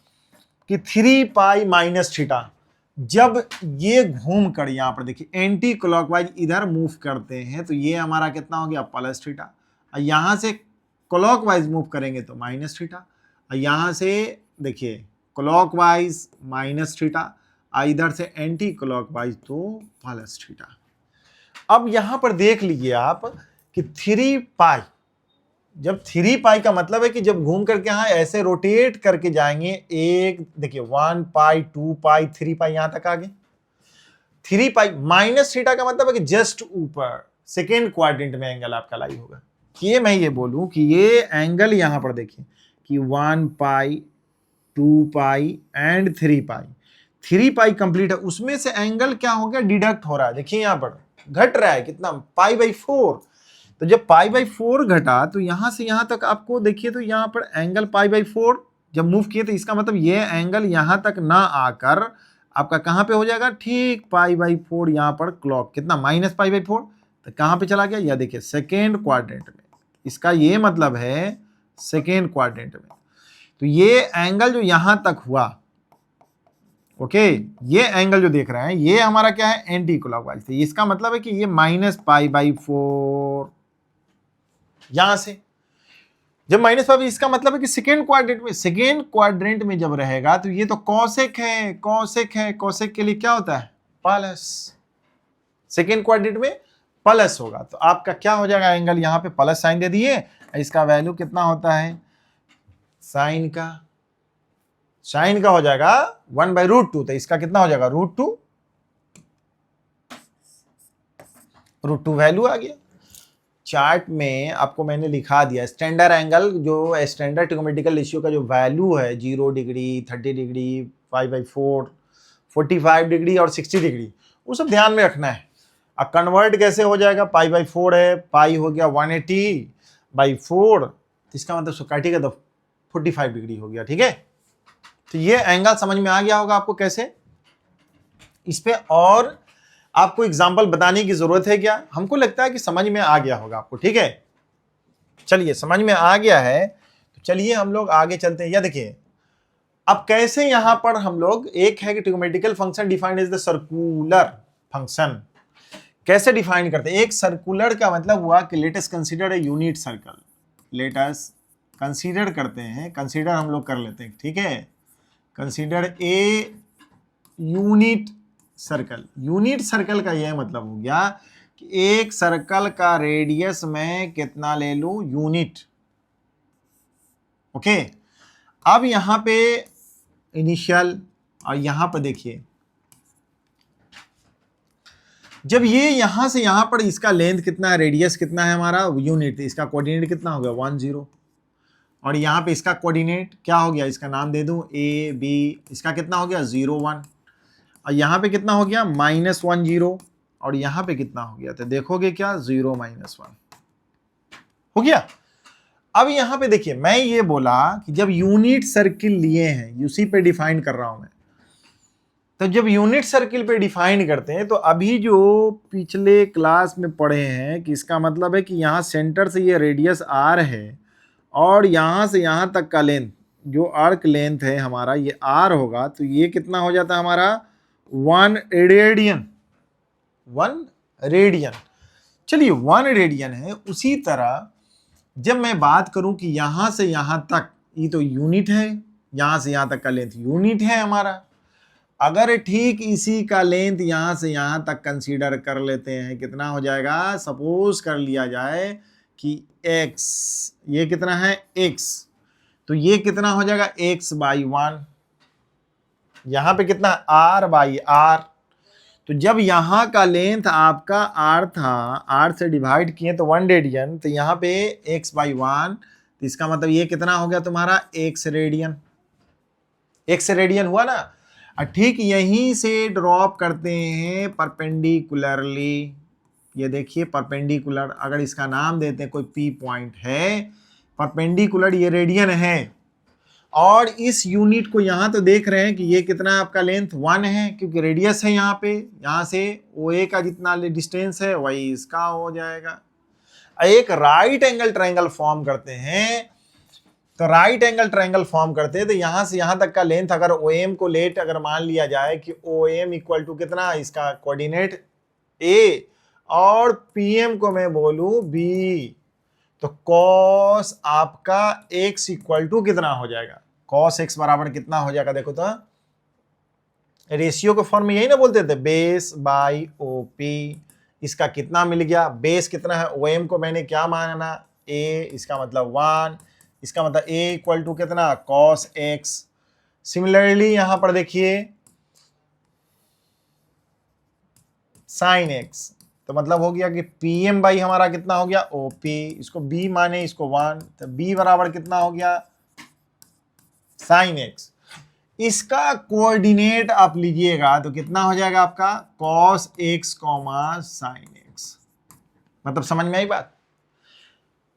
कि 3 पाई माइनस थीटा, जब ये घूम कर यहां पर देखिए एंटी क्लॉकवाइज इधर मूव करते हैं तो ये हमारा कितना हो गया प्लस थीटा, और यहां से क्लॉकवाइज मूव करेंगे तो माइनस थीटा, और यहां से देखिए क्लॉकवाइज माइनस थीटा, इधर से एंटी क्लॉकवाइज तो प्लस थीटा। अब यहां पर देख लीजिए आप कि 3 पाई, जब 3 पाई का मतलब है कि जब घूम करके यहां ऐसे रोटेट करके जाएंगे, एक देखिए 1 पाई 2 पाई 3 पाई यहां तक आ गए, 3 पाई माइनस थीटा का मतलब है कि जस्ट ऊपर सेकेंड क्वाड्रेंट में एंगल आपका लाई होगा। ये मैं ये बोलूं कि ये एंगल यहां पर देखिए कि 1 पाई 2 पाई एंड 3 पाई, 3 पाई कंप्लीट है, उसमें से एंगल क्या हो गया डिडक्ट हो रहा है, देखिए यहां पर घट रहा है कितना पाई बाई 4। तो जब पाई बाई 4 घटा तो यहां से यहां तक आपको देखिए, तो यहां पर एंगल पाई बाई 4 जब मूव किए तो इसका मतलब ये एंगल यहां तक ना आकर आपका कहां पे हो जाएगा, ठीक पाई बाई 4 यहां पर क्लॉक कितना माइनस पाई बाई 4, तो कहां पे चला गया, यह देखिए सेकेंड क्वाड्रेंट में, इसका ये मतलब है सेकेंड क्वाड्रेंट में। तो ये एंगल जो यहां तक हुआ, ओके, ये एंगल जो देख रहे हैं ये हमारा क्या है एंटी क्लॉकवाइज, तो इसका मतलब है कि ये माइनस पाई बाई 4 यहां से जब माइनस पाई, इसका मतलब है कि सेकेंड क्वाड्रेंट में जब रहेगा तो ये तो कॉसेक है, कॉसेक के लिए क्या होता है प्लस, सेकेंड क्वाड्रेंट में प्लस होगा, तो आपका क्या हो जाएगा एंगल, यहां पे प्लस साइन दे दिए, इसका वैल्यू कितना होता है साइन का हो जाएगा 1 बाई रूट 2, तो इसका कितना हो जाएगा रूट टू वैल्यू आ गया। चार्ट में आपको मैंने लिखा दिया स्टैंडर्ड एंगल, जो स्टैंडर्ड ट्रिग्नोमेट्रिकल रेशियो का जो वैल्यू है 0 डिग्री 30 डिग्री 5 बाई 4 45 डिग्री और 60 डिग्री, वो सब ध्यान में रखना है। अब कन्वर्ट कैसे हो जाएगा, पाई बाई 4 है, पाई हो गया 180 बाई 4, तो इसका मतलब काटिएगा तो 45 डिग्री हो गया, ठीक है। तो ये एंगल समझ में आ गया होगा आपको कैसे, इस पे और आपको एग्जाम्पल बताने की जरूरत है क्या, हमको लगता है कि समझ में आ गया होगा आपको, ठीक है। चलिए समझ में आ गया है तो चलिए हम लोग आगे चलते हैं। या देखिए अब कैसे यहां पर हम लोग, एक है कि trigonometrical function defined as the circular function, कैसे डिफाइन करते हैं। एक सर्कुलर का मतलब हुआ कि let us consider a unit circle, let us consider करते हैं, कंसीडर हम लोग कर लेते हैं, ठीक है। Consider a unit circle, unit circle का यह मतलब हो गया कि एक सर्कल का रेडियस में कितना ले लूं यूनिट, ओके। अब यहां पे इनिशियल, और यहां पर देखिए जब ये यहां से यहां पर इसका लेंथ कितना है, रेडियस कितना है हमारा यूनिट, इसका कोऑर्डिनेट कितना हो गया 1 0, और यहाँ पे इसका कोऑर्डिनेट क्या हो गया, इसका नाम दे दूं ए बी, इसका कितना हो गया 0 1, और यहाँ पे कितना हो गया -1 0, और यहाँ पे कितना हो गया, तो देखोगे क्या 0 -1 हो गया। अब यहां पे देखिए, मैं ये बोला कि जब यूनिट सर्किल लिए हैं, उसी पे डिफाइन कर रहा हूं मैं, तो जब यूनिट सर्किल पे डिफाइन करते हैं तो अभी जो पिछले क्लास में पढ़े हैं कि इसका मतलब है कि यहाँ सेंटर से ये रेडियस आर है और यहाँ से यहाँ तक का लेंथ, जो आर्क लेंथ है हमारा ये आर होगा, तो ये कितना हो जाता है हमारा 1 रेडियन। 1 रेडियन, चलिए 1 रेडियन है। उसी तरह जब मैं बात करूं कि यहां से यहां तक, ये तो यूनिट है, यहां से यहां तक का लेंथ यूनिट है हमारा, अगर ठीक इसी का लेंथ यहां से यहां तक कंसीडर कर लेते हैं, कितना हो जाएगा, सपोज कर लिया जाए कि x, ये कितना है x, तो ये कितना हो जाएगा x/1, यहां पे कितना r/r, तो जब यहां का लेंथ आपका r था, r से डिवाइड किए तो 1 रेडियन, तो यहां पे x/1, तो इसका मतलब ये कितना हो गया तुम्हारा x रेडियन। x रेडियन हुआ ना। ठीक यहीं से ड्रॉप करते हैं परपेंडिकुलरली, ये देखिए परपेंडिकुलर, अगर इसका नाम देते हैं कोई P पॉइंट है, परपेंडिकुलर ये रेडियन है, और इस यूनिट को यहां तो देख रहे हैं कि ये कितना है आपका लेंथ 1 है, क्योंकि रेडियस है यहाँ पे, यहां से OA का जितना डिस्टेंस है वही इसका हो जाएगा। एक राइट एंगल ट्रायंगल फॉर्म करते हैं, तो राइट एंगल ट्रायंगल फॉर्म करते हैं तो यहां से यहां तक का लेंथ अगर OM को लेट अगर मान लिया जाए कि OM इक्वल टू कितना, इसका कोऑर्डिनेट A और PM को मैं बोलूं B, तो cos आपका x इक्वल टू कितना हो जाएगा, cos x बराबर कितना हो जाएगा, देखो तो रेशियो के फॉर्म में यही ना बोलते थे, बेस बाई OP। इसका कितना मिल गया, बेस कितना है, OM को मैंने क्या माना A, इसका मतलब 1, इसका मतलब A इक्वल टू कितना, cos x। सिमिलरली यहां पर देखिए sin x, तो मतलब हो गया कि PM बाई हमारा कितना हो गया OP, इसको B माने, इसको 1, तो B बराबर कितना हो गया sin x। इसका कोऑर्डिनेट आप लीजिएगा तो कितना हो जाएगा आपका cos x, sin x। मतलब समझ में आई बात।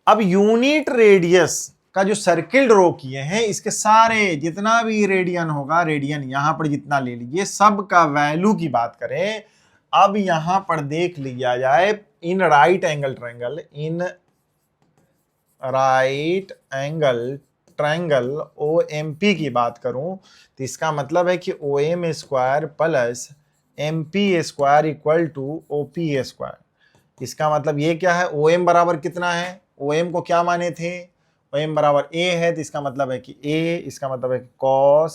अब यूनिट रेडियस का जो सर्किल ड्रॉ किए हैं, इसके सारे जितना भी रेडियन होगा, रेडियन यहां पर जितना ले लीजिए, सब का वैल्यू की बात करें। अब यहां पर देख लिया जाए in right angle triangle, in right angle triangle OMP की बात करूं तो इसका मतलब है कि OM square plus MP square equal to OP square. इसका मतलब ये क्या है, OM बराबर कितना है, OM को क्या माने थे, OM बराबर A है, तो इसका मतलब है कि A, इसका मतलब है कि cos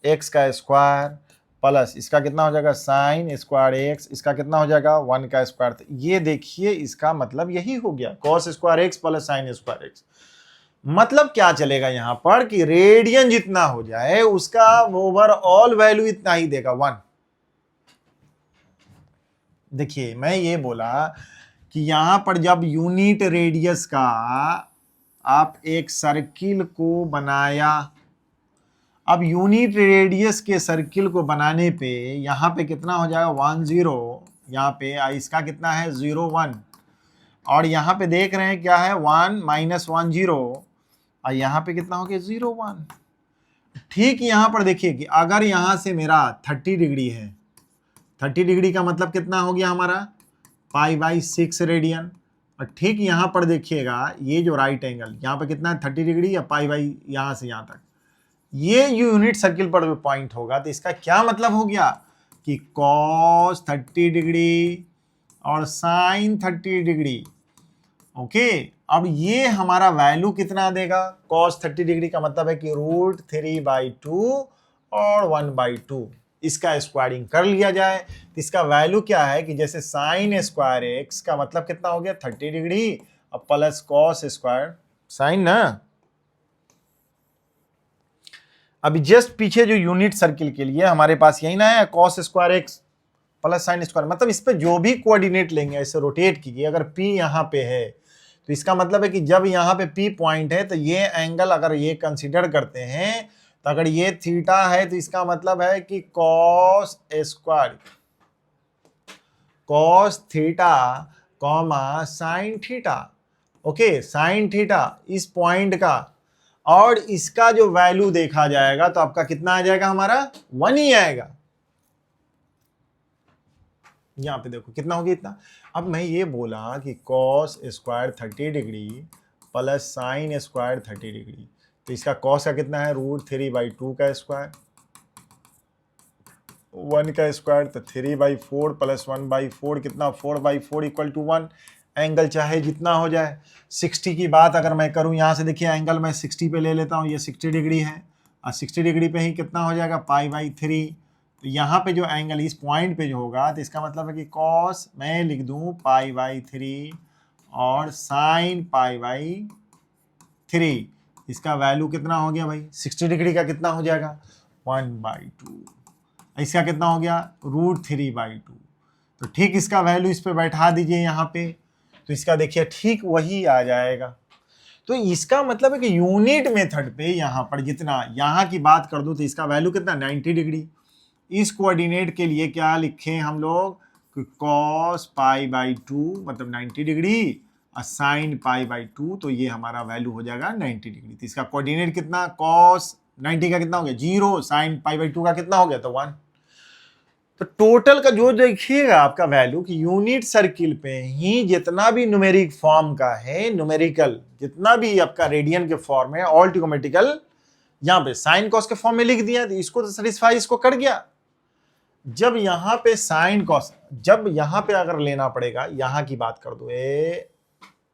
x का स्क्वायर प्लस इसका कितना हो जाएगा साइन स्क्वायर x, इसका कितना हो जाएगा 1 का स्क्वायर। तो ये देखिए इसका मतलब यही हो गया, cos square x plus sine square x। मतलब क्या चलेगा यहां पर कि रेडियन जितना हो जाए उसका ओवरऑल वैल्यू इतना ही देगा 1। देखिए मैं ये बोला कि यहां पर जब यूनिट रेडियस का आप एक सर्किल को बनाया, अब यूनिट रेडियस के सर्किल को बनाने पे यहां पे कितना हो जाएगा 1 0, यहाँ पे इसका कितना है 0 1, और यहाँ पे देख रहे हैं क्या है 1 -1 0, और यहाँ पे कितना हो गया 0 1। ठीक यहाँ पर देखिए कि अगर यहाँ से मेरा 30 डिग्री है, 30 डिग्री का मतलब कितना हो गया हमारा π/6 रेडियन, और ठीक यहाँ पर देखिएगा ये जो राइट एंगल यहाँ पर कितना है 30 डिग्री या π/, यहाँ से यहाँ तक ये यूनिट सर्किल पर पॉइंट होगा, तो इसका क्या मतलब हो गया कि cos 30 डिग्री और sin 30 डिग्री। ओके, अब ये हमारा वैल्यू कितना देगा, cos 30 डिग्री का मतलब है कि √3/2 और 1/2, इसका स्क्वायरिंग कर लिया जाए तो इसका वैल्यू क्या है कि जैसे साइन स्क्वायर x का मतलब कितना हो गया 30 डिग्री और प्लस cos स्क्वायर साइन ना। अभी जस्ट पीछे जो यूनिट सर्किल के लिए हमारे पास यही ना है cos square x plus sine square, मतलब इस पे जो भी कोऑर्डिनेट लेंगे ऐसे रोटेट कीजिए, अगर P यहाँ पे है तो इसका मतलब है कि जब यहाँ पे P पॉइंट है तो ये एंगल अगर ये कंसीडर करते हैं तो अगर ये थीटा है तो इसका मतलब है कि cos square cos theta comma sine theta. Okay, sine theta इस पॉइंट का, और इसका जो वैल्यू देखा जाएगा तो आपका कितना आ जाएगा, हमारा 1 ही आएगा। यहां पे देखो कितना हो गया, इतना। अब मैं ये बोला कि cos square 30 degree plus sine square 30 degree, तो इसका कॉस का कितना है, √3/2 का स्क्वायर, 1 का स्क्वायर, तो 3/4 प्लस 1/4 कितना, 4/4 इक्वल टू 1। एंगल चाहे जितना हो जाए। 60 की बात अगर मैं करूं, यहां से देखिए एंगल मैं 60 पे ले लेता हूं, ये 60 डिग्री है, और 60 डिग्री पे ही कितना हो जाएगा, π/3। तो यहाँ पे जो एंगल इस पॉइंट पे जो होगा, तो इसका मतलब है कि कॉस मैं लिख दूं π/3 और साइन π/3, इसका वैल्यू कितना हो गया भाई, 60 डिग्री का कितना हो जाएगा, 1/2। इसका कितना हो गया, √3/2। तो ठीक इसका वैल्यू इस पे बैठा दीजिए यहाँ पे, तो इसका देखिए ठीक वही आ जाएगा। तो इसका मतलब है कि यूनिट मेथड पे यहाँ पर जितना, यहाँ की बात कर दूं तो इसका वैल्यू कितना, 90 डिग्री। इस कोऑर्डिनेट के लिए क्या लिखें हम लोग, cos π/2 मतलब 90 डिग्री, और साइन π/2, तो ये हमारा वैल्यू हो जाएगा 90 डिग्री। तो इसका कोऑर्डिनेट कितना, cos 90 का कितना हो गया 0, साइन π/2 का कितना हो गया, तो 1। तो टोटल का जो देखिएगा आपका वैल्यू कि यूनिट सर्किल पे ही जितना भी न्यूमेरिक फॉर्म का है, न्यूमेरिकल जितना भी आपका रेडियन के फॉर्म है, ऑल ट्रिग्नोमेट्रिकल यहाँ पे साइन कॉस के फॉर्म में लिख दिया, तो इसको तो सेटिस्फाई, इसको कर गया। जब यहाँ पे साइन कॉस, जब यहाँ पे अगर लेना पड़ेगा, यहाँ की बात कर दो,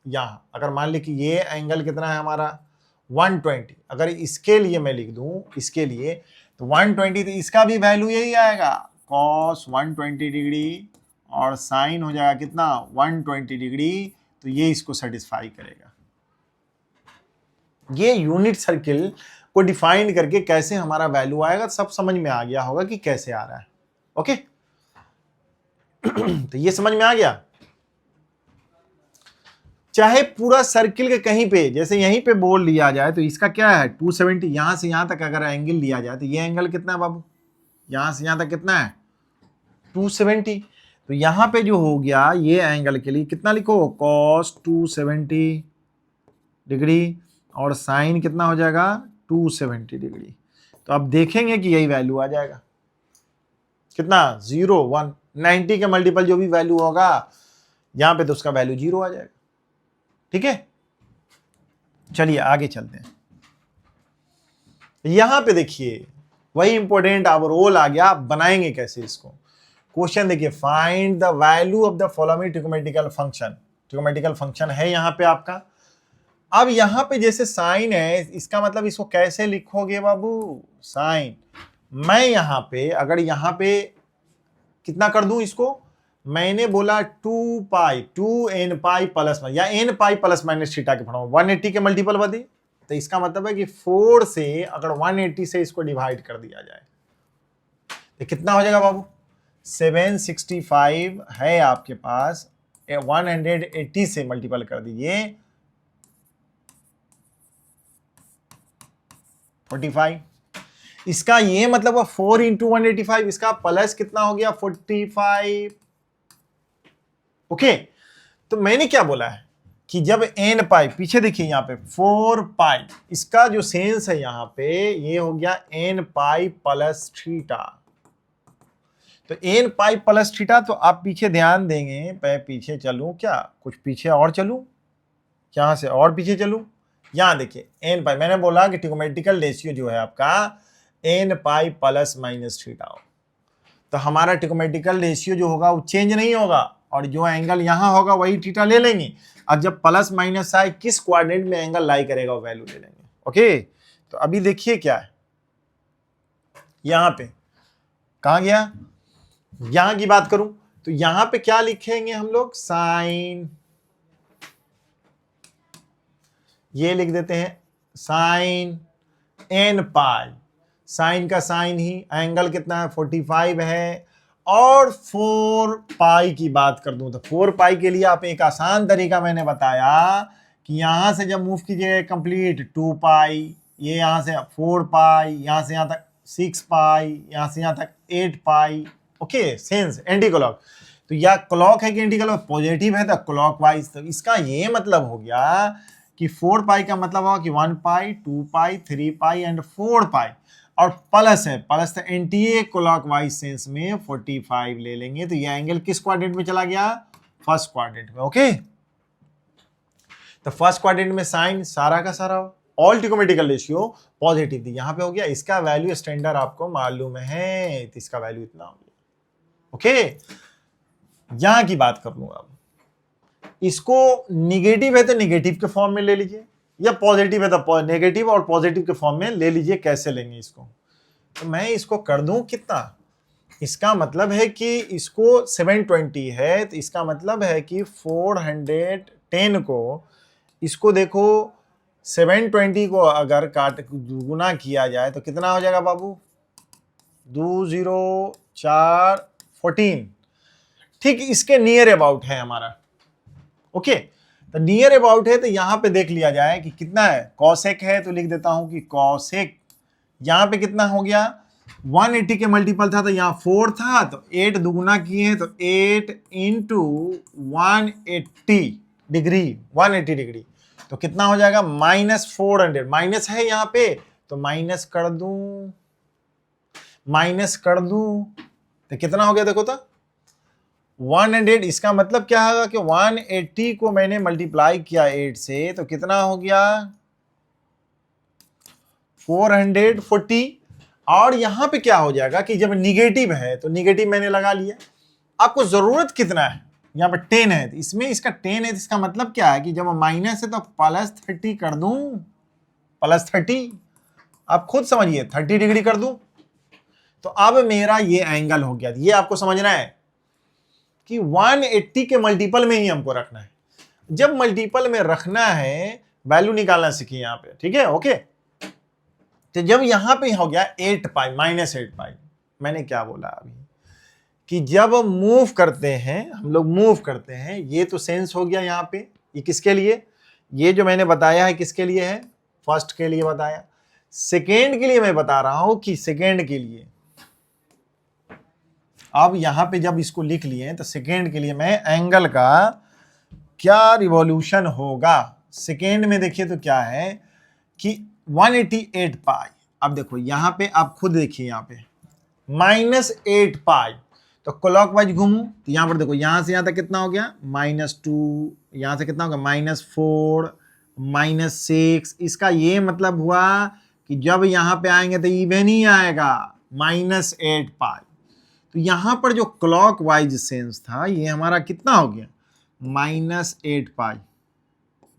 यहाँ अगर मान ली कि ये एंगल कितना है हमारा 120, अगर इसके लिए मैं लिख दूं, इसके लिए तो 120, तो इसका भी वैल्यू यही आएगा, कॉस 120 डिग्री और साइन हो जाएगा कितना 120 डिग्री, तो ये इसको सेटिस्फाई करेगा। ये यूनिट सर्किल को डिफाइन करके कैसे हमारा वैल्यू आएगा, सब समझ में आ गया होगा कि कैसे आ रहा है। ओके तो ये समझ में आ गया। चाहे पूरा सर्किल के कहीं पे, जैसे यहीं पे बोल लिया जाए, तो इसका क्या है 270, यहां से यहां तक अगर एंगल लिया जाए, तो ये एंगल कितना है बाबू, यहां से यहां तक कितना है 270। तो यहां पे जो हो गया, ये एंगल के लिए कितना लिखो, cos 270 डिग्री और साइन कितना हो जाएगा 270 डिग्री। तो अब देखेंगे कि यही वैल्यू आ जाएगा, कितना 0 1, 90 के मल्टीपल जो भी वैल्यू होगा यहां पे, तो उसका वैल्यू 0 आ जाएगा। ठीक है, चलिए आगे चलते हैं। यहां पे देखिए वही इंपॉर्टेंट अब रोल आ गया, आप बनाएंगे कैसे इसको। क्वेश्चन देखिए, find the value of the following trigonometrical function. Trigonometrical function है यहां पे आपका। अब यहां पे जैसे साइन है, इसका मतलब इसको कैसे लिखोगे बाबू, साइन। मैं यहां पे अगर यहां पे कितना कर दूं इसको, मैंने बोला 2n पाई प्लस या n pi plus minus theta के फॉर्म 180 के मल्टीपल बदे, तो इसका मतलब है कि 4 से अगर 180 से इसको डिवाइड कर दिया जाए तो कितना हो जाएगा बाबू, 765 है आपके पास, 180 से मल्टीपल कर दीजिए 45। इसका ये मतलब 4 इंटू 185, इसका प्लस कितना हो गया 45। ओके तो मैंने क्या बोला है कि जब n पाई, पीछे देखिए यहाँ पे 4 पाई, इसका जो सेंस है यहाँ पे ये हो गया n पाई प्लस थीटा। तो n पाई प्लस थीटा, तो आप पीछे ध्यान देंगे, मैं पीछे चलूं क्या, कुछ पीछे और चलूं, यहां से और पीछे चलूं, यहां देखिए n पाई, मैंने बोला कि ट्रिग्नोमेट्रिकल रेशियो जो है आपका n pi plus minus theta हो, तो हमारा ट्रिग्नोमेट्रिकल रेशियो जो होगा वो चेंज नहीं होगा, और जो एंगल यहां होगा वही थीटा ले लेंगे, और जब प्लस माइनस आए किस कोऑर्डिनेट में एंगल लाई करेगा वो वैल्यू ले लेंगे। ओके तो अभी देखिए क्या है, यहां पे कहां गया, यहां की बात करूं तो यहां पे क्या लिखेंगे हम लोग, साइन, ये लिख देते हैं साइन n पाई, साइन का साइन ही, एंगल कितना है 45 है, और 4 पाई की बात कर दूं तो 4 पाई के लिए आप एक आसान तरीका मैंने बताया कि यहां से जब मूव कीजिएगा कंप्लीट 2 पाई, ये यहां से 4 पाई, यहां से यहां तक 6 पाई, यहां से यहां तक 8 पाई। ओके सेंस एंटी क्लॉक, तो या क्लॉक है कि एंटी क्लॉक, पॉजिटिव है तो क्लॉकवाइज। तो इसका ये मतलब हो गया कि 4 पाई का मतलब होगा कि 1 पाई, 2 पाई, 3 पाई एंड 4 पाई, और प्लस है, प्लस तो एंटी क्लॉकवाइज सेंस में 45 ले लेंगे। तो ये एंगल किस क्वाड्रेंट में चला गया? फर्स्ट क्वाड्रेंट में। ओके, तो फर्स्ट क्वाड्रेंट में साइन सारा का सारा ऑल ट्रिगोनोमेट्रिकल रेशियो पॉजिटिव थी, यहां पे हो गया। इसका वैल्यू स्टैंडर्ड आपको मालूम है, तो इसका वैल्यू इतना हो गया। ओके, यहां की बात कर लूंगा। अब इसको निगेटिव है तो निगेटिव के फॉर्म में ले लीजिए, या पॉजिटिव है तो नेगेटिव और पॉजिटिव के फॉर्म में ले लीजिए। कैसे लेंगे इसको? तो मैं इसको कर दूं कितना, इसका मतलब है कि इसको 720 है, तो इसका मतलब है कि 410 को, इसको देखो 720 को अगर काट गुना किया जाए तो कितना हो जाएगा बाबू? 2 0 4 14। ठीक इसके नियर अबाउट है हमारा। ओके, तो नियर अबाउट है, तो यहां पे देख लिया जाए कि कितना है। कॉसेक है तो लिख देता हूं कि कॉसेक यहां पे कितना हो गया, 180 के मल्टीपल था तो यहाँ 4 था, तो 8 दुगुना किए हैं तो 8 इंटू 180 डिग्री, 180 डिग्री, तो कितना हो जाएगा? -400। माइनस है यहाँ पे तो माइनस कर दूं, माइनस कर दूं, तो कितना हो गया देखो तो 100। इसका मतलब क्या होगा कि 180 को मैंने मल्टीप्लाई किया 8 से, तो कितना हो गया? 440। और यहां पे क्या हो जाएगा कि जब निगेटिव है तो निगेटिव मैंने लगा लिया। आपको जरूरत कितना है? यहां पर 10 है, तो इसमें इसका 10 है, तो इसका मतलब क्या है कि जब माइनस है तो +30 कर दूं, +30। आप खुद समझिए, 30 डिग्री कर दूं, तो अब मेरा ये एंगल हो गया। ये आपको समझना है कि 180 के मल्टीपल में ही हमको रखना है। जब मल्टीपल में रखना है, वैल्यू निकालना सीखिए यहां पे, ठीक है? ओके, तो जब यहां पे हो गया 8 पाई, -8 पाई, मैंने क्या बोला अभी कि जब मूव करते हैं हम लोग, मूव करते हैं, ये तो सेंस हो गया यहां पे। ये किसके लिए? ये जो मैंने बताया है किसके लिए है? फर्स्ट के लिए बताया। सेकेंड के लिए मैं बता रहा हूं कि सेकेंड के लिए, अब यहां पे जब इसको लिख लिए तो सेकेंड के लिए मैं एंगल का क्या रिवॉल्यूशन होगा सेकेंड में, देखिए तो क्या है कि 188 पाई। अब देखो यहां पे आप खुद देखिए, यहां पे -8 पाई, तो क्लॉकवाइज घूमू तो यहां पर देखो, यहां से यहां तक कितना हो गया? -2, यहां से कितना होगा? -4, -6। इसका ये मतलब हुआ कि जब यहां पे आएंगे तो इवन ही आएगा, -8 पाई। तो यहां पर जो क्लॉकवाइज सेंस था ये हमारा कितना हो गया? -8 पाई,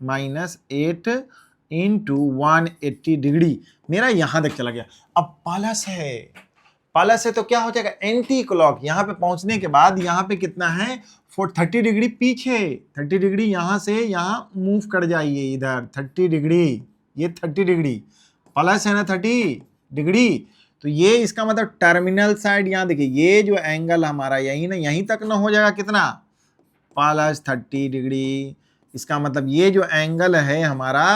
-8 इंटू 180 डिग्री, मेरा यहां तक चला गया। अब प्लस है, प्लस है तो क्या हो जाएगा? Anti clock. यहां पे पहुंचने के बाद यहां पे कितना है? 30 डिग्री पीछे, 30 डिग्री यहां से यहां मूव कर जाइए इधर, 30 डिग्री, ये 30 डिग्री प्लस है ना 30 डिग्री। तो ये इसका मतलब टर्मिनल साइड, यहां देखिए ये जो एंगल हमारा यही ना, यहीं तक ना हो जाएगा कितना? +30 डिग्री। इसका मतलब ये जो एंगल है हमारा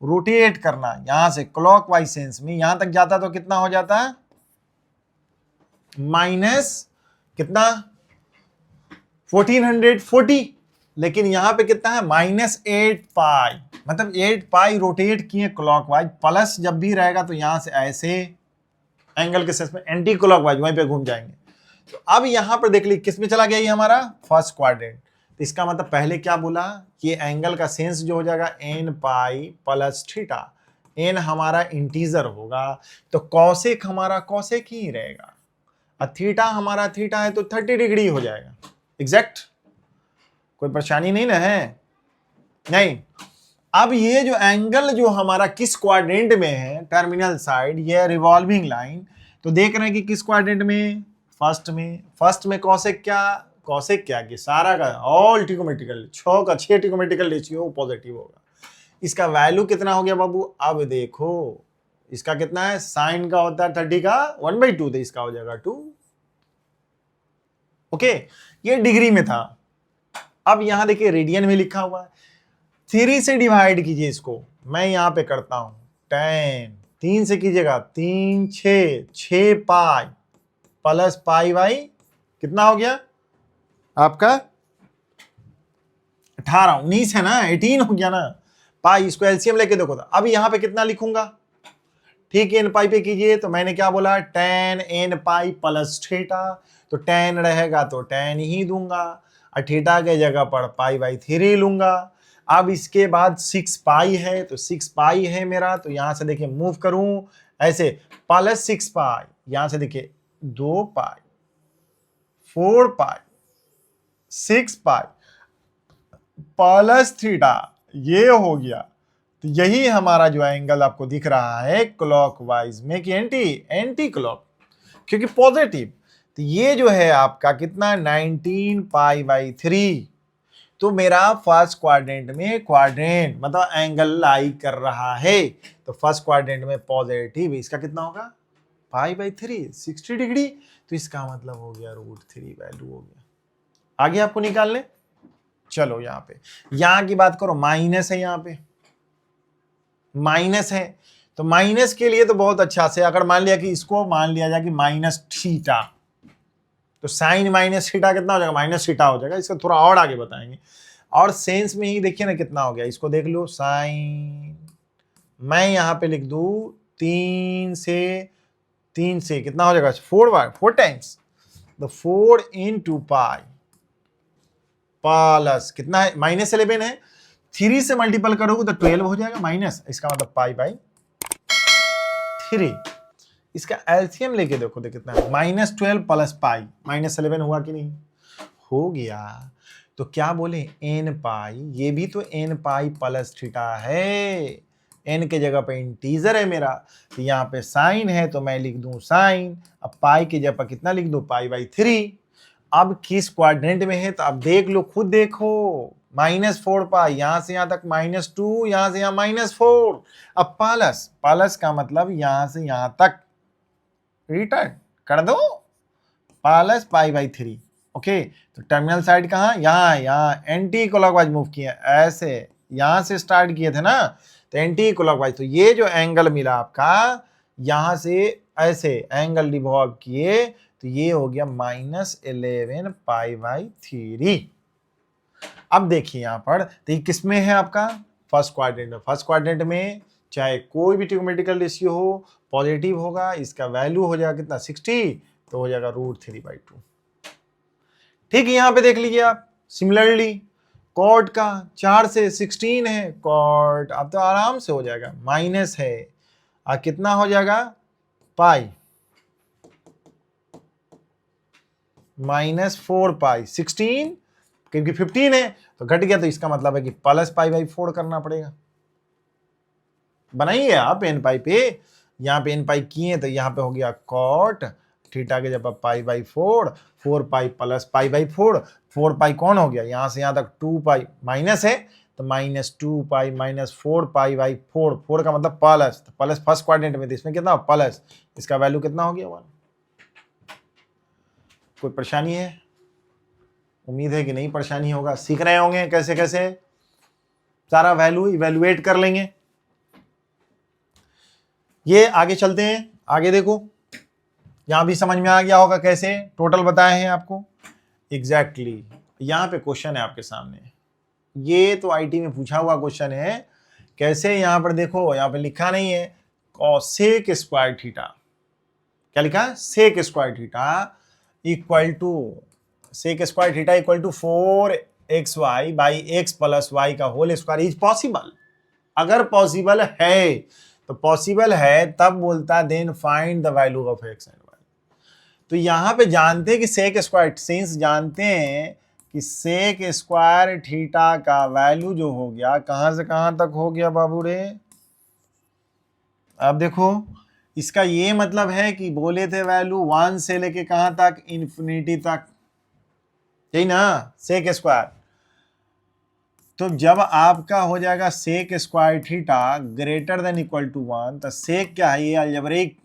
रोटेट करना, यहां से क्लॉकवाइज सेंस में यहां तक जाता तो कितना हो जाता? माइनस कितना? 1440। लेकिन यहां पे कितना है? -8 पाई, मतलब 8 पाई रोटेट किए क्लॉकवाइज। प्लस जब भी रहेगा तो यहां से ऐसे एंगल के सेंस में एंटी क्लॉकवाइज वहीं पे घूम जाएंगे। तो अब यहां पर देख लीजिए किस में चला गया ये हमारा? First quadrant. तो इसका मतलब पहले क्या बोला? ये एंगल का सेंस जो हो जाएगा n पाई प्लस थीटा। n हमारा इंटीजर होगा तो कॉसेक हमारा कॉसेक ही रहेगा, और थीटा हमारा थीटा है तो 30 डिग्री हो जाएगा एग्जैक्ट। कोई परेशानी नहीं ना है? नहीं। अब ये जो एंगल जो हमारा किस क्वाड्रेंट में है? टर्मिनल साइड, ये रिवॉल्विंग लाइन, तो देख रहे हैं कि किस क्वाड्रेंट में? फर्स्ट में। फर्स्ट में कॉसेक क्या? कॉसेक क्या कि सारा का ऑल ट्रिगोनोमेट्रिकल 6 का 6 ट्रिगोनोमेट्रिकल रेशियो पॉजिटिव होगा। इसका वैल्यू कितना हो गया बाबू? अब देखो इसका कितना है? साइन का होता है 30 का 1/2, तो इसका हो जाएगा 2। ओके, ये डिग्री में था। अब यहां देखिए रेडियन में लिखा हुआ है, 3 से डिवाइड कीजिए इसको। मैं यहां पे करता हूं 10, 3 से कीजिएगा 3 6 पाई प्लस पाई बाई कितना हो गया? आपका 18, 19 है ना, 18 हो गया ना। पाई, इसको एलसीएम लेके देखो। तो अब यहाँ पे कितना लिखूंगा, ठीक है, एन पाई पे कीजिए। तो मैंने क्या बोला, tan n pi plus theta. तो tan रहेगा तो tan ही दूंगा, और थीटा के जगह पर पाई/3 लूंगा। अब इसके बाद 6 पाई है, तो 6 पाई है मेरा। तो यहां से देखिए मूव करूं ऐसे, प्लस 6 पाई, यहां से देखिए 2 पाई, 4 पाई, 6 पाई प्लस थीटा, ये हो गया। तो यही हमारा जो एंगल आपको दिख रहा है क्लॉकवाइज में कि एंटी क्लॉक, क्योंकि पॉजिटिव। तो ये जो है आपका कितना, 19 पाई/3। तो मेरा फर्स्ट क्वाड्रेंट में, क्वाड्रेंट मतलब एंगल लाई कर रहा है, तो फर्स्ट क्वाड्रेंट में पॉजिटिव, इसका कितना होगा, पाई/3, 60 डिग्री। तो इसका मतलब हो गया √3 वैल्यू हो गया। आगे आपको निकालने, चलो यहाँ पे, यहां की बात करो, माइनस है, यहाँ पे माइनस है। तो माइनस के लिए तो बहुत अच्छा से, अगर मान लिया कि इसको मान लिया जाए कि माइनस थीटा, तो साइन माइनस थीटा कितना हो जाएगा, माइनस थीटा हो जाएगा। इसका थोड़ा और आगे बताएंगे। और सेंस में ही देखिए ना कितना हो गया, इसको देख लो, साइन, मैं यहां पे लिख दू 3 से कितना हो जाएगा, 4 टाइम्स, तो 4 into पाई प्लस कितना है, -11 है, 3 से मल्टीपल करोगे तो 12 हो जाएगा माइनस, इसका मतलब पाई/3। इसका एलसीएम लेके देखो तो कितना है, -12 प्लस पाई, -11 हुआ कि नहीं, हो गया। तो क्या बोले, एन पाई, ये भी तो एन पाई प्लस थीटा है, एन के जगह पे इंटीजर है मेरा। तो यहाँ पे साइन है तो मैं लिख दूं साइन, अब पाई की जगह पर कितना लिख दूं, पाई/3। अब किस क्वाड्रेंट में है, तो अब देख लो, खुद देखो, -4 पाई, यहां से यहां तक -2, यहां से यहां -4। अब प्लस का मतलब यहां से यहां तक रिटर्न कर दो, प्लस पाई/3। ओके, तो टर्मिनल साइड कहाँ, यहाँ एंटी क्लॉकवाइज मूव किए, ऐसे यहां से स्टार्ट किए थे ना, तो एंटी क्लॉकवाइज। तो ये जो एंगल मिला आपका, यहां से ऐसे एंगल रिवॉल्व किए, तो ये हो गया -11 पाई/3। अब देखिए यहां पर, तो ये किस में है आपका, फर्स्ट क्वाड्रेंट में। फर्स्ट क्वाड्रेंट में चाहे कोई भी ट्रिग्नोमेट्रिकल रेशियो हो, पॉजिटिव होगा, इसका वैल्यू हो जाएगा कितना, 60, तो हो जाएगा √3/2। ठीक है, यहां पे देख लीजिए आप, सिमिलरली कॉट का 4 से 16 है, कॉट अब तो आराम से हो जाएगा, माइनस है, और कितना हो जाएगा, पाई, -4 पाई, 16 क्योंकि 15 है तो घट गया, तो इसका मतलब है कि प्लस पाई/4 करना पड़ेगा। बनाइए आप एन पाई पे, यहाँ पे एन पाई किए, तो यहाँ पे हो गया कॉट थीटा के जब पाई/4, 4 पाई प्लस पाई/4, 4 पाई कौन हो गया, यहाँ से यहाँ तक 2 पाई, माइनस है तो -2 पाई -4 पाई/4, 4 का मतलब प्लस, तो प्लस फर्स्ट क्वाड्रेंट में, तो इसमें कितना प्लस, इसका वैल्यू कितना हो गया 1। कोई परेशानी है, उम्मीद है कि नहीं परेशानी होगा, सीख रहे होंगे कैसे कैसे सारा वैल्यू इवेल्युएट कर लेंगे। ये आगे चलते हैं, आगे देखो, यहां भी समझ में आ गया होगा कैसे टोटल बताए हैं आपको एग्जैक्टली। यहां पे क्वेश्चन है आपके सामने, ये तो आईटी में पूछा हुआ क्वेश्चन है। कैसे, यहां पर देखो, यहां पे लिखा नहीं है सेक स्क्वायर थीटा, क्या लिखा है, sec square theta equal to, sec square theta equal to 4xy/x + y का होल स्क्वायर इज पॉसिबल। अगर पॉसिबल है तो पॉसिबल है तब बोलता then find the value of x and y। तो यहां पे जानते हैं कि सेक स्क्वायर, सिंस जानते हैं कि सेक स्क्वायर थीटा का वैल्यू जो हो गया, कहां से कहां तक हो गया बाबू रे, अब देखो, इसका ये मतलब है कि बोले थे वैल्यू 1 से लेके कहां तक, इन्फिनिटी तक, यही ना सेक स्क्वायर। तो जब आपका हो जाएगा sec square theta greater than equal to 1, तो सेक क्या है, ये अलजेब्रिक,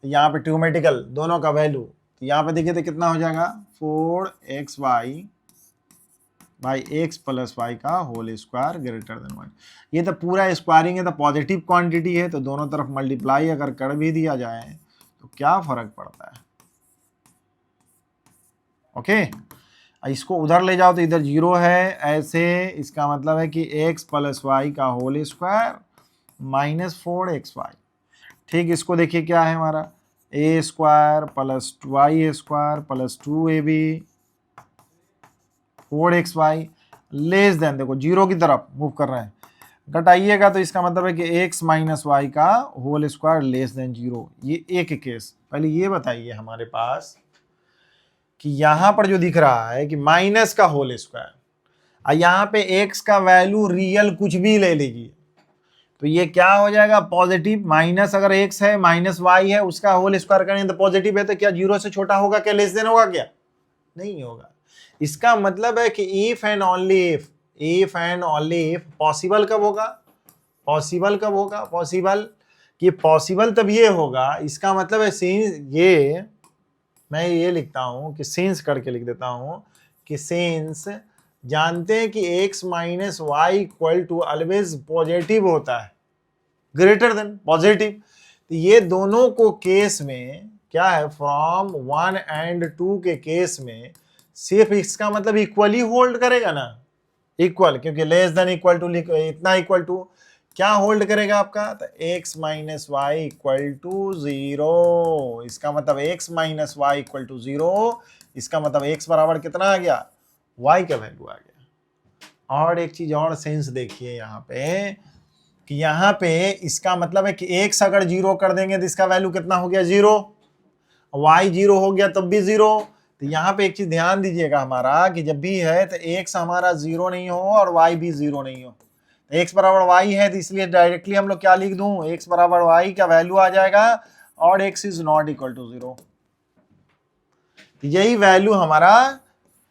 यहाँ पे ट्रिग्नोमेट्रिकल दोनों का वैल्यू, तो यहाँ पे देखिए तो कितना हो जाएगा, 4xy/x + y का होल स्क्वायर ग्रेटर देन 1। ये तो पूरा स्क्वायरिंग है, तो पॉजिटिव क्वांटिटी है, तो दोनों तरफ मल्टीप्लाई अगर कर भी दिया जाए तो क्या फर्क पड़ता है। ओके, इसको उधर ले जाओ तो इधर 0 है, ऐसे इसका मतलब है कि x प्लस वाई का होल स्क्वायर माइनस 4xy। ठीक, इसको देखिए क्या है हमारा, a square plus y square plus 2ab 4xy less than, देखो 0 की तरफ मूव कर रहे हैं, घटाइएगा तो इसका मतलब है कि x माइनस वाई का होल स्क्वायर लेस देन 0। ये एक केस। पहले ये बताइए हमारे पास कि यहां पर जो दिख रहा है कि माइनस का होल स्क्वायर, और यहां पे x का वैल्यू रियल कुछ भी ले लीजिए तो ये क्या हो जाएगा, पॉजिटिव। माइनस अगर x है माइनस y है उसका होल स्क्वायर करेंगे तो पॉजिटिव है, तो क्या 0 से छोटा होगा, क्या लेस देन होगा, क्या नहीं होगा। इसका मतलब है कि if and only if possible कब होगा, पॉसिबल कि पॉसिबल तब ये होगा, इसका मतलब है सिंस, ये मैं ये लिखता हूं कि सिंस करके लिख देता हूं कि सिंस जानते हैं कि x minus y equal to always positive होता है, ग्रेटर देन पॉजिटिव। तो ये दोनों को केस में क्या है, फ्रॉम 1 एंड 2 के केस में सिर्फ इसका मतलब इक्वली होल्ड करेगा ना, इक्वल, क्योंकि लेस देन इक्वल टू इतना इक्वल टू क्या होल्ड करेगा आपका, तो x minus y equal to 0। इसका मतलब x minus y equal to 0, इसका मतलब x बराबर कितना आ गया, y का वैल्यू आ गया। और एक चीज और सेंस देखिए यहाँ पे कि यहाँ पे इसका मतलब है कि x अगर 0 कर देंगे तो इसका वैल्यू कितना हो गया, 0, y 0 हो गया तब भी 0। तो यहाँ पे एक चीज ध्यान दीजिएगा हमारा कि जब भी है तो x हमारा 0 नहीं हो और y भी 0 नहीं हो। x बराबर y है तो इसलिए डायरेक्टली हम लोग क्या लिख दूं, x बराबर y का वैल्यू आ जाएगा और x is not equal to 0। यही वैल्यू हमारा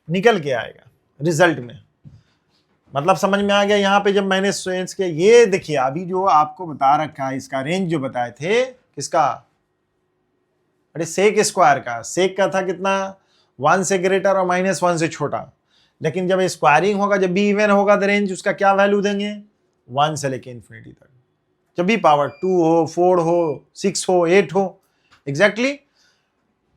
निकल के आएगा रिजल्ट में। मतलब समझ में आ गया यहाँ पे जब मैंने सेंस किया। ये देखिए अभी जो आपको बता रखा है इसका रेंज जो बताए थे किसका, अरे सेक स्क्वायर का, सेक का था कितना, 1 से ग्रेटर और -1 से छोटा। लेकिन जब स्क्वायरिंग होगा, जब भी इवन होगा तो रेंज उसका क्या वैल्यू देंगे, 1 से लेके इन्फिनिटी तक, जब भी पावर 2 हो 4 हो 6 हो 8 हो एग्जैक्टली।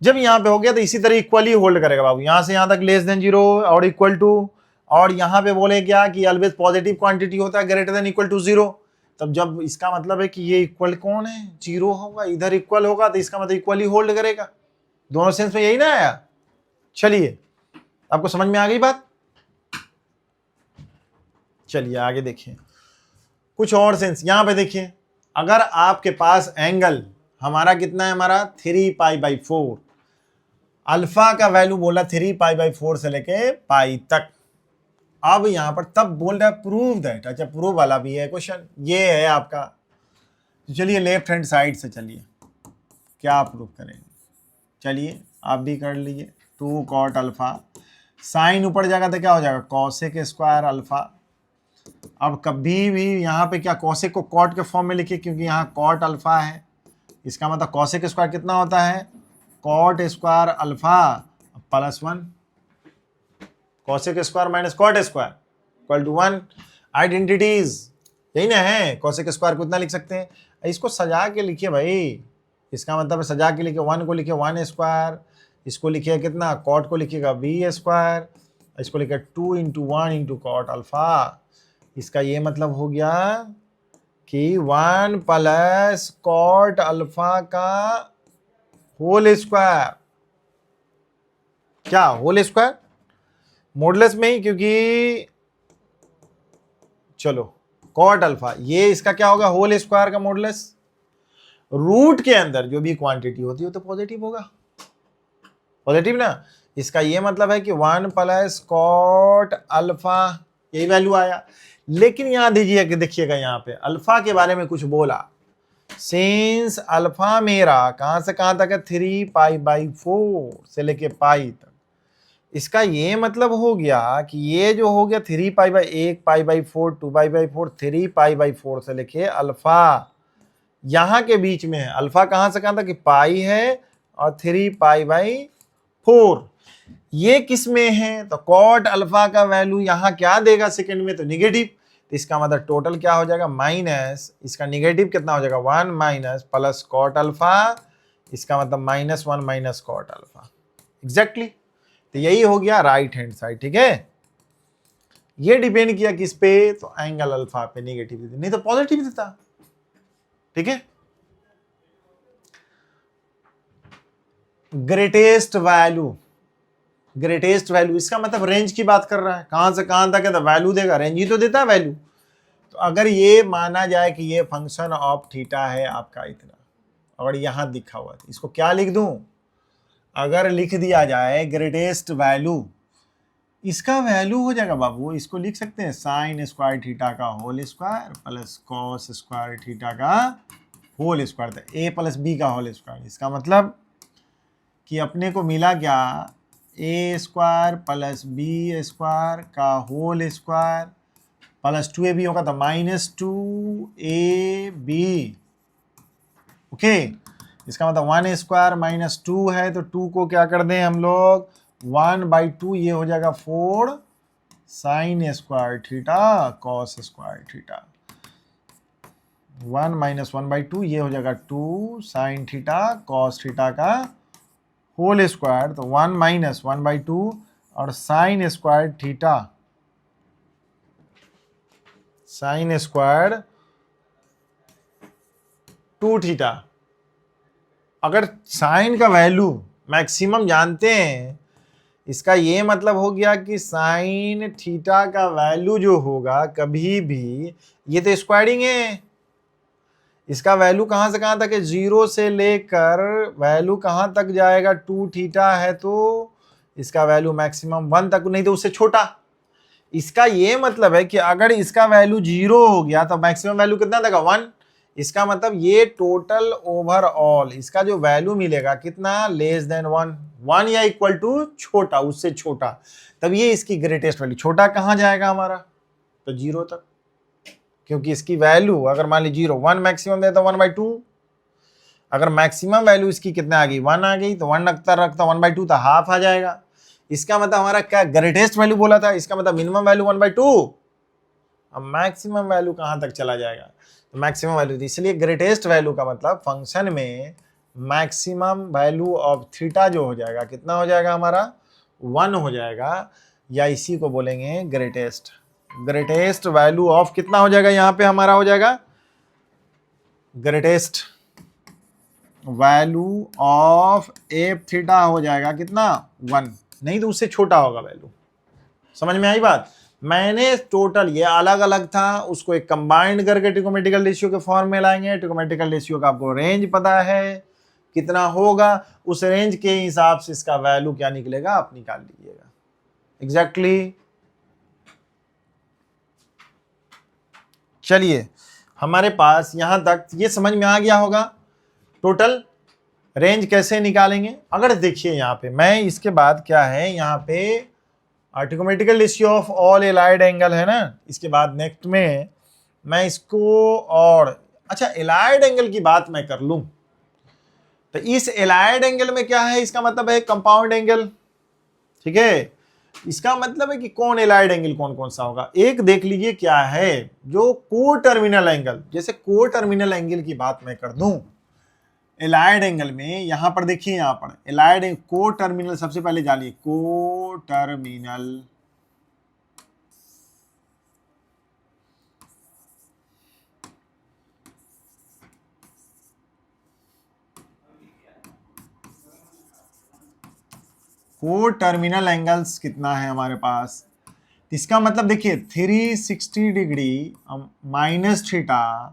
जब यहाँ पे हो गया तो इसी तरह इक्वली होल्ड करेगा बाबू, यहाँ से यहाँ तक लेस देन 0 और इक्वल टू, और यहाँ पे बोले क्या कि ऑलवेज पॉजिटिव क्वांटिटी होता है ग्रेटर देन इक्वल टू 0। तब जब इसका मतलब है कि ये इक्वल कौन है, 0 होगा, इधर इक्वल होगा तो इसका मतलब इक्वली होल्ड करेगा। दोनों सेंस में यही ना आया। चलिए आपको समझ में आ गई बात। चलिए आगे देखिए कुछ और सेंस। यहां पे देखिए अगर आपके पास एंगल हमारा कितना है, हमारा 3π/4, अल्फा का वैल्यू बोला 3π/4 से लेके पाई तक। अब यहां पर तब बोल रहा है प्रूव दैट, अच्छा प्रूव वाला भी है क्वेश्चन, ये है आपका। तो चलिए लेफ्ट हैंड साइड से चलिए क्या प्रूव करेंगे, चलिए आप भी कर लीजिए। 2 cot अल्फा, साइन ऊपर जाएगा तो क्या हो जाएगा, कॉसेक स्क्वायर अल्फा। अब कभी भी यहाँ पे क्या कॉसेक को कॉट के फॉर्म में लिखिए, क्योंकि यहाँ कॉट अल्फा है, इसका मतलब कॉसेक स्क्वायर कितना होता है, cot square alpha +1, cosec square minus cot square equal to 1। Identities यही ना है, कॉसेक स्क्वायर को इतना लिख सकते हैं। इसको सजा के लिखिए भाई, इसका मतलब सजा के लिखिए, 1 को लिखिए 1 स्क्वायर, इसको लिखिए कितना, कॉट को लिखिएगा b स्क्वायर, इसको लिखिए 2 × 1 × कॉट अल्फा। इसका ये मतलब हो गया कि 1 + कॉट अल्फा का होल स्क्वायर, क्या होल स्क्वायर मॉडुलस में ही, क्योंकि चलो कॉट अल्फा ये इसका क्या होगा, होल स्क्वायर का मॉडुलस। रूट के अंदर जो भी क्वांटिटी होती है तो पॉजिटिव होगा, पॉजिटिव ना। इसका ये मतलब है कि 1 + कॉट अल्फा, यही वैल्यू आया। लेकिन यहां दीजिए कि देखिएगा यहाँ पे अल्फा के बारे में कुछ बोला, सिंस अल्फा मेरा कहां से कहां तक है, 3π/4 से लेके पाई तक। इसका ये मतलब हो गया कि ये जो हो गया 3π/1 π/4 2π/4 3π/4 से लेके अल्फा यहां के बीच में है। अल्फा कहां से कहां तक, पाई है और 3π/4 ये किस में है, तो कॉट अल्फा का वैल्यू यहां क्या देगा सेकंड में, तो निगेटिव। तो इसका मतलब टोटल क्या हो जाएगा, माइनस, इसका निगेटिव कितना हो जाएगा 1 माइनस प्लस कॉट अल्फा, इसका मतलब -1 माइनस कॉट अल्फा एग्जैक्टली। तो यही हो गया राइट हैंड साइड। ठीक है, ये डिपेंड किया किस पे, तो एंगल अल्फा पे नेगेटिव देता, नहीं तो पॉजिटिव देता। ठीक है, ग्रेटेस्ट वैल्यू, ग्रेटेस्ट वैल्यू इसका मतलब रेंज की बात कर रहा है, कहां से कहां तक है, तो वैल्यू देगा, रेंज ही तो देता है वैल्यू। तो अगर ये माना जाए कि ये फंक्शन ऑफ थीटा है आपका इतना, और यहां लिखा हुआ है, इसको क्या लिख दूं, अगर लिख दिया जाए ग्रेटेस्ट वैल्यू, इसका वैल्यू हो जाएगा बाबू, इसको लिख सकते हैं साइन स्क्वायर थीटा का whole square plus cos square theta का होल स्क्वायर, तो ए प्लस बी का होल स्क्वायर। इसका मतलब कि अपने को मिला क्या, a square plus b square का होल स्क्वायर प्लस 2ab होगा, तो -2ab। ओके, इसका मतलब 1 स्क्वायर माइनस 2 है, तो 2 को क्या कर दें हम लोग 1/2, ये हो जाएगा 4 sign square theta cos square theta, 1 minus 1/2, ये हो जाएगा 2 साइन थीटा कॉस थीटा का होल स्क्वायर, तो 1 माइनस 1/2 और sign square theta, sine square 2 theta. अगर साइन का वैल्यू मैक्सिमम जानते हैं, इसका ये मतलब हो गया कि साइन थीटा का वैल्यू जो होगा कभी भी, ये तो स्क्वायरिंग है, इसका वैल्यू कहां से कहां तक है, 0 से लेकर वैल्यू कहां तक जाएगा, 2 थीटा है, तो इसका वैल्यू मैक्सिमम 1 तक, नहीं तो उससे छोटा। इसका ये मतलब है कि अगर इसका वैल्यू 0 हो गया तो मैक्सिमम वैल्यू कितना देगा, 1। इसका मतलब ये टोटल ओवरऑल इसका जो वैल्यू मिलेगा कितना, लेस देन 1 या इक्वल टू छोटा, उससे छोटा, तब ये इसकी ग्रेटेस्ट वैल्यू। छोटा कहां जाएगा हमारा, तो 0 तक, क्योंकि इसकी वैल्यू अगर मान ली 0, 1 मैक्सिमम देता 1/2, अगर मैक्सिमम वैल्यू इसकी कितना आ गई, 1 आ गई, तो 1 रखता 1/2 तो हाफ आ जाएगा। इसका मतलब हमारा क्या ग्रेटेस्ट वैल्यू बोला था, इसका मतलब मिनिमम वैल्यू 1/2। अब मैक्सिमम वैल्यू कहां तक चला जाएगा, तो मैक्सिमम वैल्यू, इसलिए ग्रेटेस्ट वैल्यू का मतलब फंक्शन में मैक्सिमम वैल्यू ऑफ थीटा जो हो जाएगा, कितना हो जाएगा हमारा, 1 हो जाएगा, या इसी को बोलेंगे ग्रेटेस्ट। ग्रेटेस्ट वैल्यू ऑफ कितना हो जाएगा, यहां पे हमारा हो जाएगा greatest value of F theta हो जाएगा कितना, 1, नहीं तो उससे छोटा होगा वैल्यू। समझ में आई बात, मैंने टोटल ये अलग अलग था, उसको एक कंबाइंड करके ट्रिगोनोमेट्रिकल रेशियो के फॉर्म में लाएंगे। ट्रिगोनोमेट्रिकल रेशियो का आपको रेंज पता है कितना होगा, उस रेंज के हिसाब से इसका वैल्यू क्या निकलेगा आप निकाल लीजिएगा एग्जैक्टली। चलिए, हमारे पास यहां तक ये समझ में आ गया होगा टोटल रेंज कैसे निकालेंगे। अगर देखिए यहाँ पे मैं इसके बाद क्या है, यहाँ पे trigonometrical ratio of all allied angle है ना, इसके बाद नेक्स्ट में मैं इसको, और अच्छा एलाइड एंगल की बात मैं कर लूं, तो इस एलाइड एंगल में क्या है, इसका मतलब है कंपाउंड एंगल। ठीक है, इसका मतलब है कि कौन एलाइड एंगल कौन कौन सा होगा, एक देख लीजिए क्या है, जो को टर्मिनल एंगल, जैसे को टर्मिनल एंगल की बात मैं कर दूं एलाइड एंगल में, यहां पर देखिए, यहां पर एलाइड को टर्मिनल, सबसे पहले जानिए को टर्मिनल, को टर्मिनल एंगल्स कितना है हमारे पास, इसका मतलब देखिए 360 degree minus theta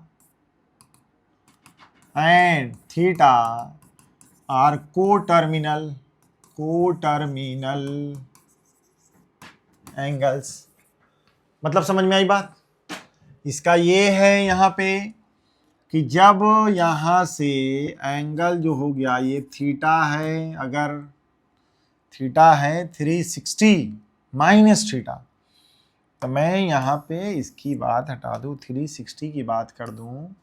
and theta are coterminal angles. मतलब समझ में आई बात, इसका ये है यहाँ पे कि जब यहाँ से एंगल जो हो गया ये थीटा है, अगर थीटा है 360 माइनस थीटा, तो मैं यहाँ पे इसकी बात हटा दूँ, 360 की बात कर दूँ,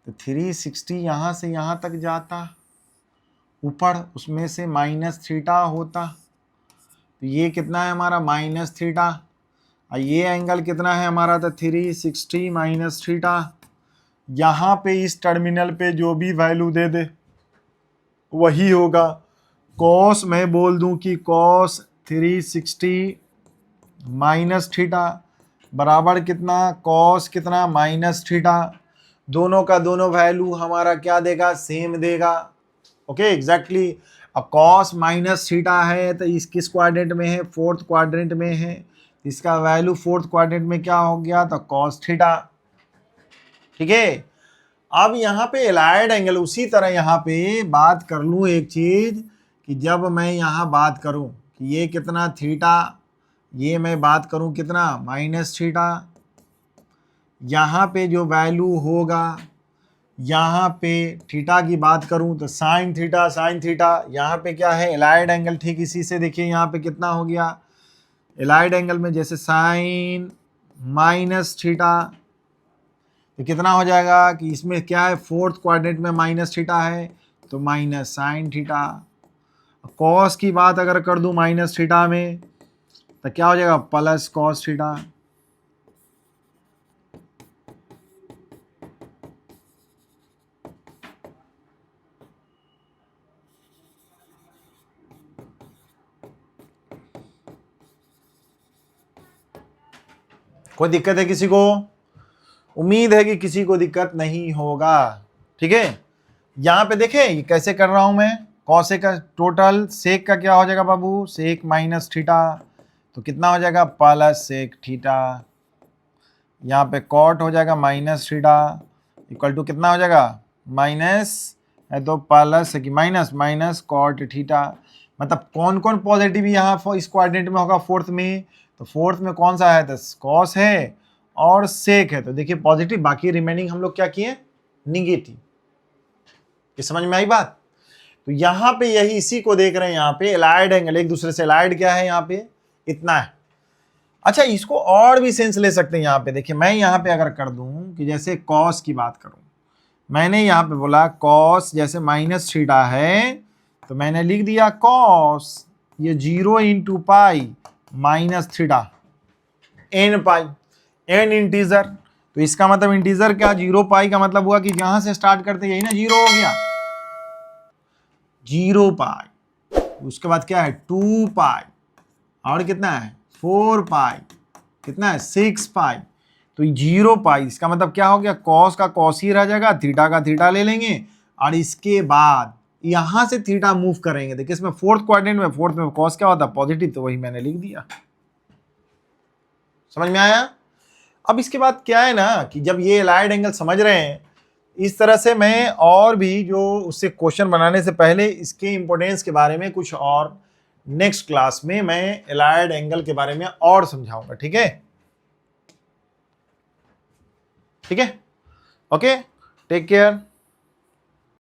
तो 360 यहाँ से यहाँ तक जाता ऊपर, उसमें से माइनस थीटा होता, तो ये कितना है हमारा माइनस थीटा, और ये एंगल कितना है हमारा, तो 360 माइनस थीटा। यहाँ पे इस टर्मिनल पे जो भी वैल्यू दे दे वही होगा। कॉस मैं बोल दूं कि कॉस 360 माइनस थीटा बराबर कितना, कॉस कितना माइनस थीटा। दोनों का दोनों वैल्यू हमारा क्या देगा, सेम देगा। Okay exactly. अब कॉस माइनस थीटा है तो इस किस क्वाड्रेंट में है, फोर्थ क्वाड्रेंट में है। इसका वैल्यू फोर्थ क्वाड्रेंट में क्या हो गया, तो कॉस थीटा। ठीक है। अब यहाँ पे एलाइड एंगल, उसी तरह यहाँ पे बात कर लूँ एक चीज कि जब मैं यहाँ बात करूँ कि ये कितना थीटा, ये मैं बात करूँ कितना माइनस थीटा, यहाँ पे जो वैल्यू होगा, यहाँ पे थीटा की बात करूँ तो साइन थीटा साइन थीटा। यहाँ पे क्या है, एलाइड एंगल। ठीक इसी से देखिए यहाँ पे कितना हो गया, एलाइड एंगल में जैसे साइन माइनस थीटा तो कितना हो जाएगा कि इसमें क्या है, फोर्थ क्वाड्रेंट में माइनस थीटा है तो माइनस साइन थीटा। कॉस की बात अगर कर दूं माइनस थीटा में तो क्या हो जाएगा, प्लस कॉस थीटा। कोई दिक्कत है किसी को? उम्मीद है कि किसी को दिक्कत नहीं होगा। ठीक है। यहाँ पे देखें ये कैसे कर रहा हूं मैं, कॉसेक का टोटल सेक का क्या हो जाएगा बाबू, सेक माइनस थीटा तो कितना हो जाएगा, प्लस सेक थीटा। यहाँ पे कॉट हो जाएगा माइनस थीटा इक्वल टू कितना हो जाएगा, माइनस है तो प्लस है कि माइनस माइनस कॉट थीटा। मतलब कौन कौन पॉजिटिव यहाँ इस क्वाड्रेंट में होगा, फोर्थ में, तो फोर्थ में कौन सा है, तो कॉस है और सेक है। तो देखिए पॉजिटिव, बाकी रिमेनिंग हम लोग क्या किए, निगेटिव। ये समझ में आई बात? तो यहाँ पे यही इसी को देख रहे हैं, यहाँ पे एलाइड एंगल, एक दूसरे से एलाइड क्या है, यहाँ पे इतना है। अच्छा इसको और भी सेंस ले सकते हैं। यहाँ पे देखिए मैं यहाँ पे अगर कर दूं कि जैसे कॉस की बात करूं, मैंने यहाँ पे बोला कॉस जैसे माइनस थीटा है तो मैंने लिख दिया कॉस ये 0 into pi minus theta n pi, n integer. तो इसका मतलब इंटीजर क्या, 0 पाई का मतलब हुआ कि यहां से स्टार्ट करते यही ना 0 हो गया, 0 पाई। उसके बाद क्या है 2 पाई और कितना है 4 पाई, कितना है 6 पाई। तो 0 पाई इसका मतलब क्या हो गया, कॉस का कॉस ही रह जाएगा, थीटा का थीटा ले लेंगे और इसके बाद यहां से थीटा मूव करेंगे। देखिए इसमें फोर्थ क्वाड्रेंट में, फोर्थ में कॉस क्या होता है पॉजिटिव, तो वही मैंने लिख दिया। समझ में आया? अब इसके बाद क्या है ना कि जब ये एलाइड एंगल समझ रहे हैं, इस तरह से मैं और भी जो उससे क्वेश्चन बनाने से पहले इसके इंपॉर्टेंस के बारे में कुछ और नेक्स्ट क्लास में मैं एलाइड एंगल के बारे में और समझाऊंगा। ठीक है, ठीक है, ओके, टेक केयर।